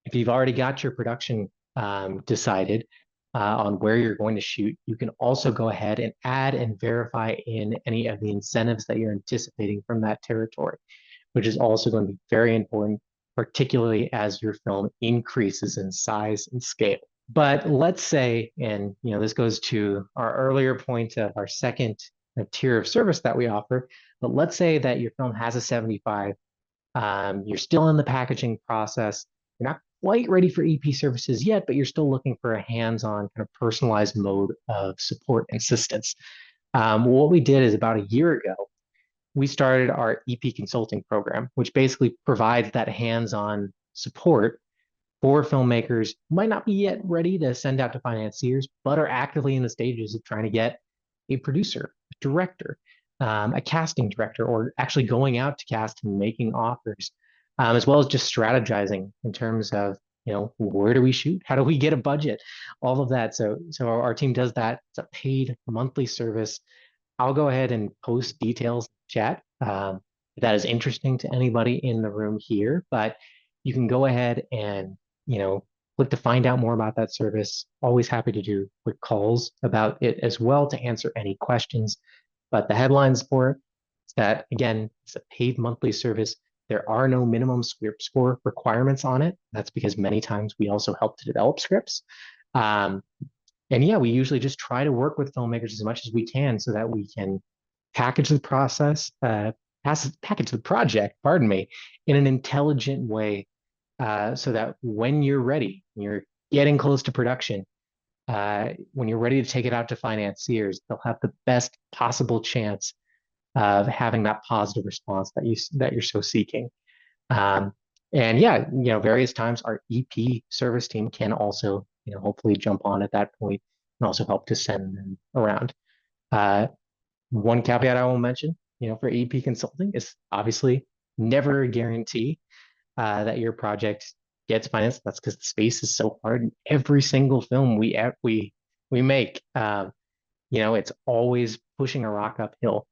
if you've already got your production decided on where you're going to shoot, you can also go ahead and add and verify in any of the incentives that you're anticipating from that territory, which is also going to be very important, particularly as your film increases in size and scale. But let's say, and this goes to our earlier point of our second tier of service that we offer, but let's say that your film has a 75, you're still in the packaging process, you're not quite ready for EP services yet, but you're still looking for a hands-on kind of personalized mode of support and assistance. What we did is about a year ago, we started our EP consulting program, which basically provides that hands-on support for filmmakers who might not be yet ready to send out to financiers, but are actively in the stages of trying to get a producer, a director, a casting director, or actually going out to cast and making offers, as well as just strategizing in terms of, where do we shoot? How do we get a budget? All of that. So our team does that. It's a paid monthly service. I'll go ahead and post details in chat if that is interesting to anybody in the room here, but you can go ahead and click to find out more about that service. Always happy to do quick calls about it as well to answer any questions. But the headlines for it is that, again, it's a paid monthly service. There are no minimum script score requirements on it. That's because many times we also help to develop scripts. And yeah, we usually just try to work with filmmakers as much as we can so that we can package the package the project, pardon me, in an intelligent way. So that when you're ready, you're getting close to production, when you're ready to take it out to financiers, they'll have the best possible chance of having that positive response that you're so seeking. And yeah, various times our EP service team can also, hopefully jump on at that point and also help to send them around. One caveat I will mention, for EP consulting is obviously never a guarantee that your project gets financed. That's because the space is so hard. And every single film we make, it's always pushing a rock uphill.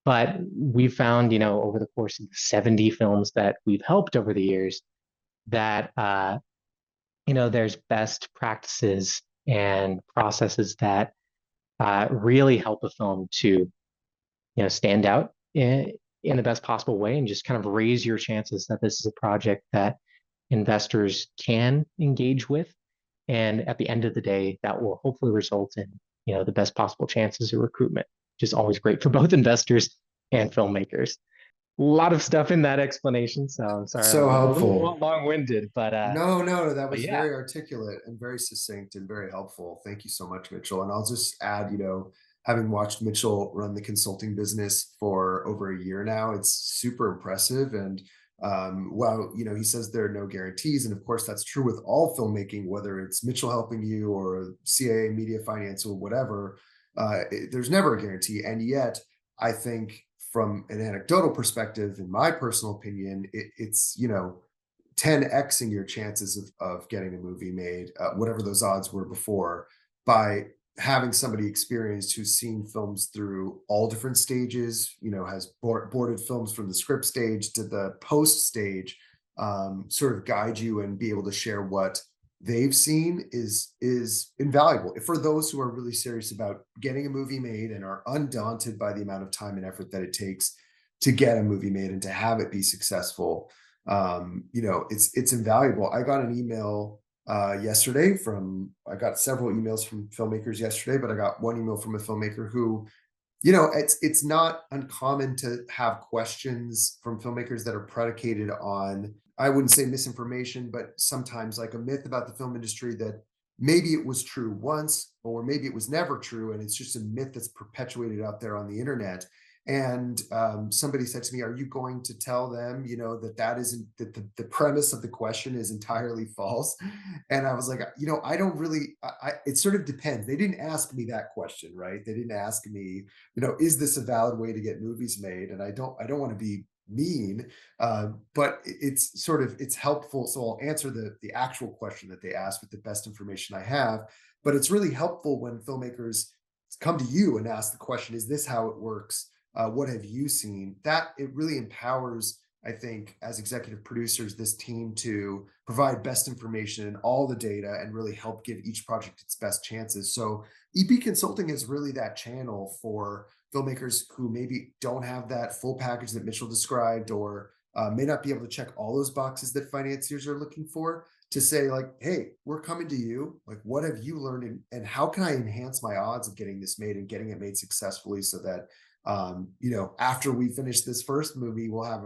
But we've found, over the course of 70 films that we've helped over the years, that there's best practices and processes that really help a film to stand out in the best possible way and just kind of raise your chances that this is a project that investors can engage with. And at the end of the day, that will hopefully result in, the best possible chances of recruitment, which is always great for both investors and filmmakers. A lot of stuff in that explanation. So I'm sorry, So I'm a little helpful. long-winded, No, that was yeah. very articulate and very succinct and very helpful. Thank you so much, Mitchell. And I'll just add, having watched Mitchell run the consulting business for over a year now, it's super impressive. And while, he says there are no guarantees, and of course that's true with all filmmaking, whether it's Mitchell helping you or CIA Media Finance or whatever, there's never a guarantee. And yet, I think from an anecdotal perspective, in my personal opinion, it's 10xing your chances of getting a movie made, whatever those odds were before, by having somebody experienced who's seen films through all different stages, has boarded films from the script stage to the post stage, sort of guide you and be able to share what they've seen is invaluable for those who are really serious about getting a movie made and are undaunted by the amount of time and effort that it takes to get a movie made and to have it be successful. It's invaluable. I got an email yesterday I got several emails from filmmakers yesterday, but I got one email from a filmmaker who, it's not uncommon to have questions from filmmakers that are predicated on, I wouldn't say misinformation, but sometimes like a myth about the film industry that maybe it was true once, or maybe it was never true. And it's just a myth that's perpetuated out there on the internet. And somebody said to me, are you going to tell them, that isn't, that the premise of the question is entirely false? And I was like, I don't really, it sort of depends. They didn't ask me that question, right? They didn't ask me, is this a valid way to get movies made? And I don't want to be mean, but it's helpful. So I'll answer the actual question that they asked with the best information I have. But it's really helpful when filmmakers come to you and ask the question, is this how it works? What have you seen? That it really empowers, I think, as executive producers, this team to provide best information and all the data and really help give each project its best chances. So EP Consulting is really that channel for filmmakers who maybe don't have that full package that Mitchell described, or may not be able to check all those boxes that financiers are looking for, to say like, hey, we're coming to you. Like, what have you learned, and how can I enhance my odds of getting this made and getting it made successfully, so that after we finish this first movie, we'll have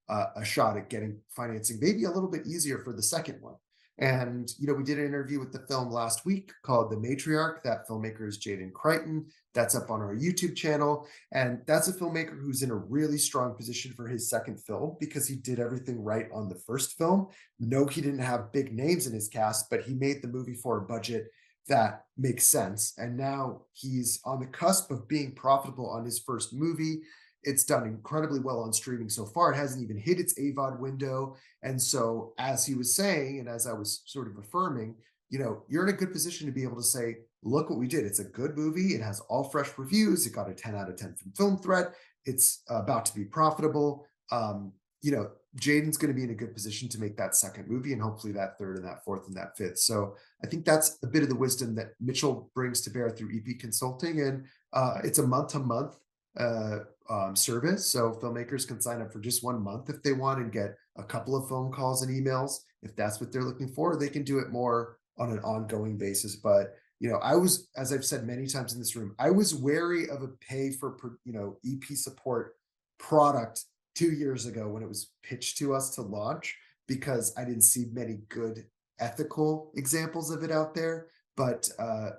a shot at getting financing maybe a little bit easier for the second one. And we did an interview with the film last week called The Matriarch. That filmmaker is Jaden Crichton. That's up on our YouTube channel. And that's a filmmaker who's in a really strong position for his second film because he did everything right on the first film. No, he didn't have big names in his cast, but he made the movie for a budget that makes sense. And now he's on the cusp of being profitable on his first movie. It's done incredibly well on streaming so far. It hasn't even hit its AVOD window. And so, as he was saying, and as I was sort of affirming, you're in a good position to be able to say, look what we did. It's a good movie. It has all fresh reviews. It got a 10 out of 10 from Film Threat. It's about to be profitable. Jaden's going to be in a good position to make that second movie, and hopefully that third and that fourth and that fifth. So I think that's a bit of the wisdom that Mitchell brings to bear through EP Consulting. And it's a month-to-month service. So filmmakers can sign up for just 1 month if they want and get a couple of phone calls and emails if that's what they're looking for. They can do it more on an ongoing basis. But I was, as I've said many times in this room, I was wary of a pay for EP support product 2 years ago when it was pitched to us to launch, because I didn't see many good ethical examples of it out there. But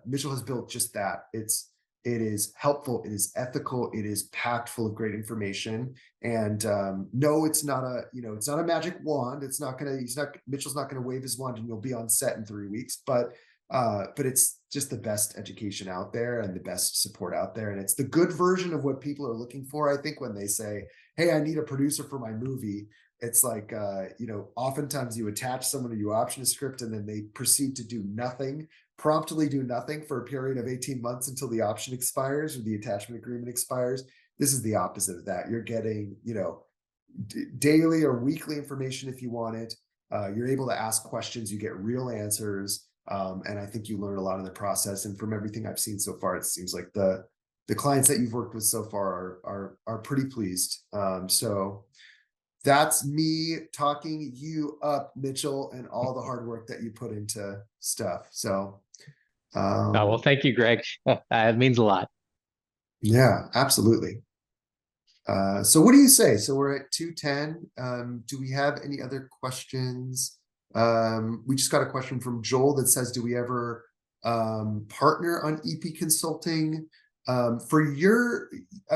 Mitchell has built just that. It is helpful, it is ethical, it is packed full of great information. And no, it's not a magic wand. Mitchell's not gonna wave his wand and you'll be on set in 3 weeks, but it's just the best education out there and the best support out there. And it's the good version of what people are looking for, I think, when they say, hey, I need a producer for my movie. It's like, oftentimes you attach someone or you option a script and then they proceed to promptly do nothing for a period of 18 months until the option expires or the attachment agreement expires. This is the opposite of that. You're getting, daily or weekly information if you want it. You're able to ask questions, you get real answers, and I think you learn a lot in the process. And from everything I've seen so far, it seems like the clients that you've worked with so far are pretty pleased. So that's me talking you up, Mitchell, and all the hard work that you put into stuff. So, Oh, well, thank you, Greg. It means a lot. yeah, absolutely. So what do you say? So we're at 2:10. Do we have any other questions? We just got a question from Joel that says, do we ever partner on EP consulting? For your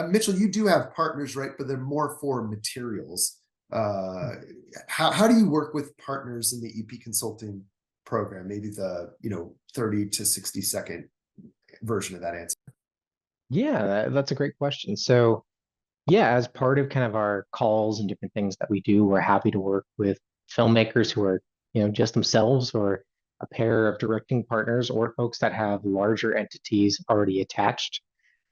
Mitchell, you do have partners, right? But they're more for materials. How do you work with partners in the EP consulting program? Maybe the 30 to 60-second version of that answer. Yeah, that's a great question. So yeah, as part of kind of our calls and different things that we do, we're happy to work with filmmakers who are, just themselves, or a pair of directing partners, or folks that have larger entities already attached.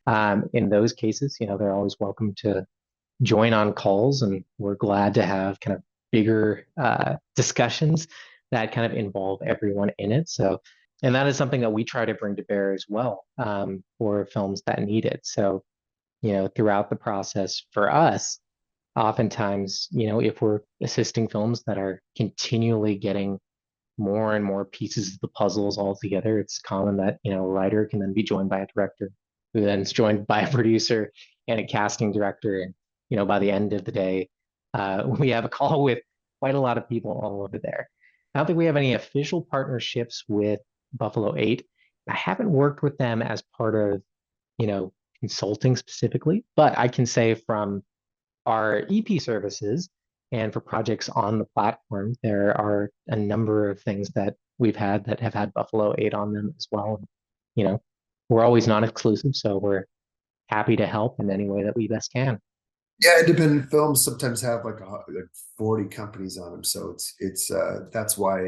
In those cases, they're always welcome to join on calls, and we're glad to have kind of bigger discussions that kind of involve everyone in it. So, and that is something that we try to bring to bear as well, for films that need it. So, throughout the process for us, oftentimes, if we're assisting films that are continually getting more and more pieces of the puzzles all together, it's common that, a writer can then be joined by a director, who then is joined by a producer and a casting director. And, by the end of the day, we have a call with quite a lot of people all over there. I don't think we have any official partnerships with Buffalo 8. I haven't worked with them as part of, consulting specifically, but I can say from our EP services and for projects on the platform, there are a number of things that we've had that have had Buffalo 8 on them as well. We're always non-exclusive, so we're happy to help in any way that we best can. Yeah, independent films sometimes have like 40 companies on them, so it's that's why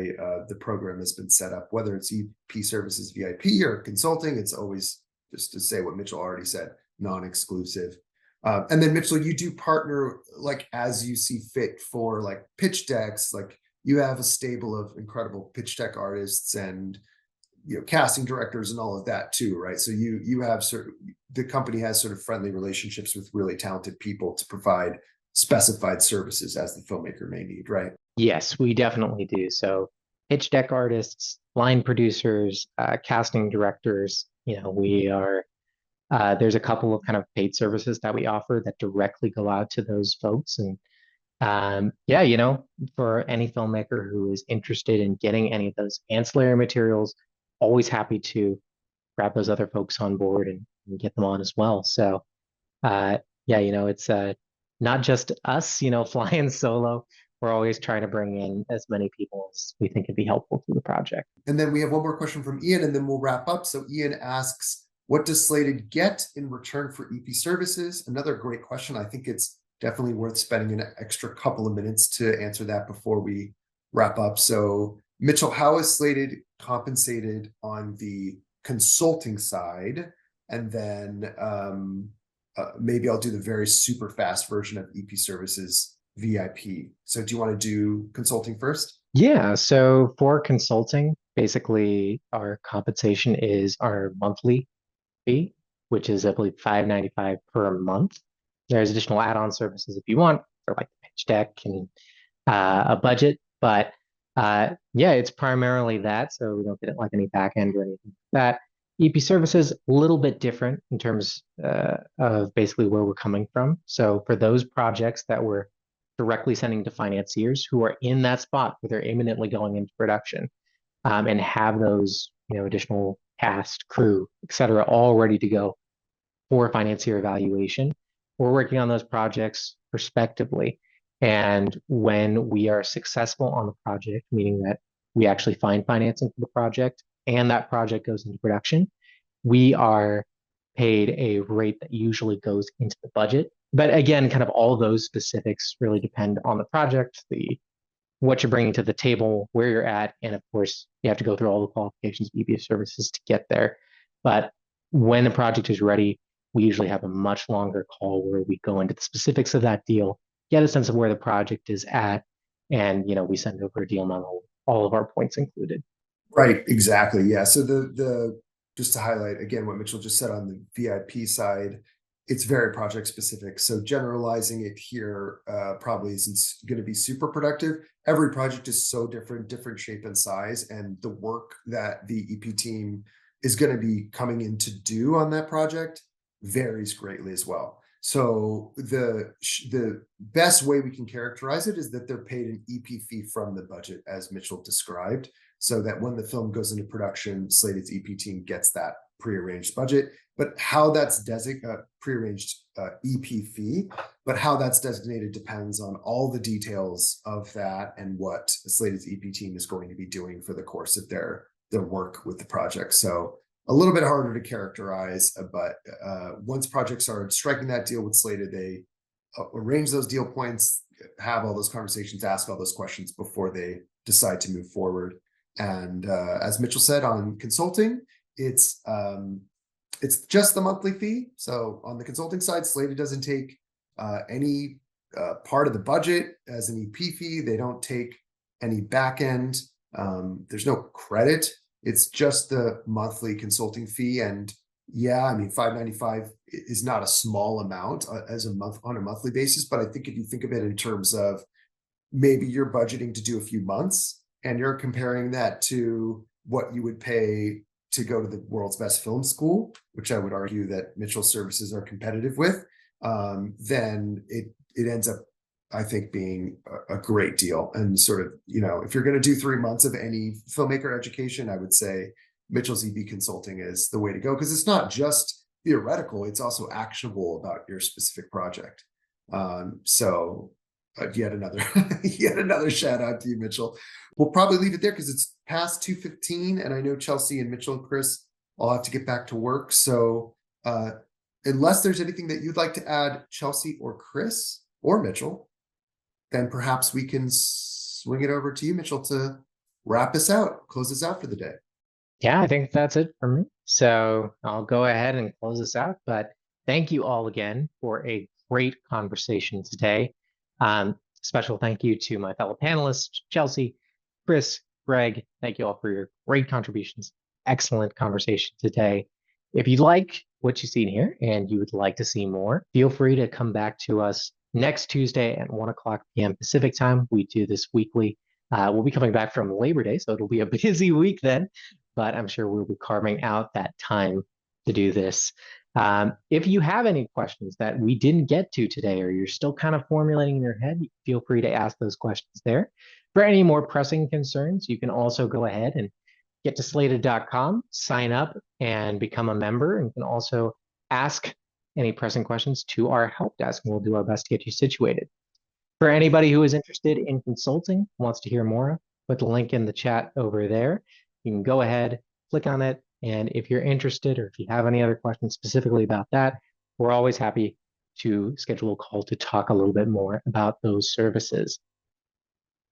the program has been set up. Whether it's EP services, VIP, or consulting, it's always, just to say what Mitchell already said, non-exclusive. And then Mitchell, you do partner like as you see fit for like pitch decks. Like you have a stable of incredible pitch deck artists and casting directors and all of that too, right? So you have the company has sort of friendly relationships with really talented people to provide specified services as the filmmaker may need, right? Yes, we definitely do. So pitch deck artists, line producers, casting directors, we are there's a couple of kind of paid services that we offer that directly go out to those folks. And yeah, for any filmmaker who is interested in getting any of those ancillary materials, always happy to grab those other folks on board and get them on as well. So yeah, it's not just us, flying solo. We're always trying to bring in as many people as we think would be helpful to the project. And then we have one more question from Ian, and then we'll wrap up. So Ian asks, what does Slated get in return for EP services? Another great question. I think it's definitely worth spending an extra couple of minutes to answer that before we wrap up. So Mitchell, how is Slated compensated on the consulting side? And then maybe I'll do the very super fast version of EP services VIP. So do you want to do consulting first? Yeah, so for consulting, basically our compensation is our monthly fee, which is, I believe, $5.95 per month. There's additional add-on services if you want, for like the pitch deck and a budget, but yeah, it's primarily that. So we don't get like any back end or anything like that. EP services, a little bit different in terms of basically where we're coming from. So for those projects that we're directly sending to financiers who are in that spot where they're imminently going into production, and have those additional cast, crew, etc., all ready to go for financier evaluation, we're working on those projects prospectively. And when we are successful on the project, meaning that we actually find financing for the project and that project goes into production, we are paid a rate that usually goes into the budget. But again, kind of all those specifics really depend on the project, what you're bringing to the table, where you're at, and of course, you have to go through all the qualifications of EBS services to get there. But when the project is ready, we usually have a much longer call where we go into the specifics of that deal, get a sense of where the project is at, and we send over a deal memo, all of our points included. Right, exactly. Yeah. So the just to highlight again what Mitchell just said on the VIP side, it's very project specific. So generalizing it here probably isn't going to be super productive. Every project is so different shape and size, and the work that the EP team is going to be coming in to do on that project varies greatly as well. So the best way we can characterize it is that they're paid an EP fee from the budget, as Mitchell described, so that when the film goes into production, Slated's EP team gets that prearranged budget. But how that's prearranged EP fee, but how that's designated depends on all the details of that and what Slated's EP team is going to be doing for the course of their work with the project. So a little bit harder to characterize, but once projects are striking that deal with Slated, they arrange those deal points, have all those conversations, ask all those questions before they decide to move forward. And as Mitchell said, on consulting, it's just the monthly fee. So on the consulting side, Slated doesn't take any part of the budget as an EP fee. They don't take any back end. There's no credit. It's just the monthly consulting fee. And yeah, I mean, $595 is not a small amount as a month on a monthly basis. But I think if you think of it in terms of maybe you're budgeting to do a few months and you're comparing that to what you would pay to go to the world's best film school, which I would argue that Mitchell's services are competitive with, then it ends up, I think, being a great deal. And sort of, if you're going to do 3 months of any filmmaker education, I would say Mitchell's EB Consulting is the way to go, because it's not just theoretical, it's also actionable about your specific project. So yet another shout out to you, Mitchell. We'll probably leave it there because it's past 2:15, and I know Chelsea and Mitchell and Chris all have to get back to work. So unless there's anything that you'd like to add, Chelsea or Chris or Mitchell, then perhaps we can swing it over to you, Mitchell, to wrap us out, close us out for the day. Yeah, I think that's it for me. So I'll go ahead and close this out. But thank you all again for a great conversation today. Special thank you to my fellow panelists, Chelsea, Chris, Greg. Thank you all for your great contributions. Excellent conversation today. If you like what you've seen here and you would like to see more, feel free to come back to us next Tuesday at 1:00 p.m. Pacific time. We do this weekly. We'll be coming back from Labor Day, so it'll be a busy week then, but I'm sure we'll be carving out that time to do this. If you have any questions that we didn't get to today, or you're still kind of formulating in your head, feel free to ask those questions there. For any more pressing concerns, you can also go ahead and get to slated.com, sign up, and become a member. And you can also ask any pressing questions to our help desk, and we'll do our best to get you situated. For anybody who is interested in consulting, wants to hear more, put the link in the chat over there. You can go ahead, click on it, and if you're interested, or if you have any other questions specifically about that, we're always happy to schedule a call to talk a little bit more about those services.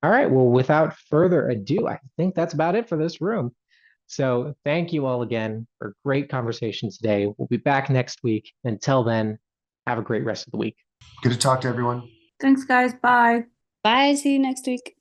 All right, well, without further ado, I think that's about it for this room. So thank you all again for a great conversation today. We'll be back next week. Until then, have a great rest of the week. Good to talk to everyone. Thanks, guys. Bye. Bye. See you next week.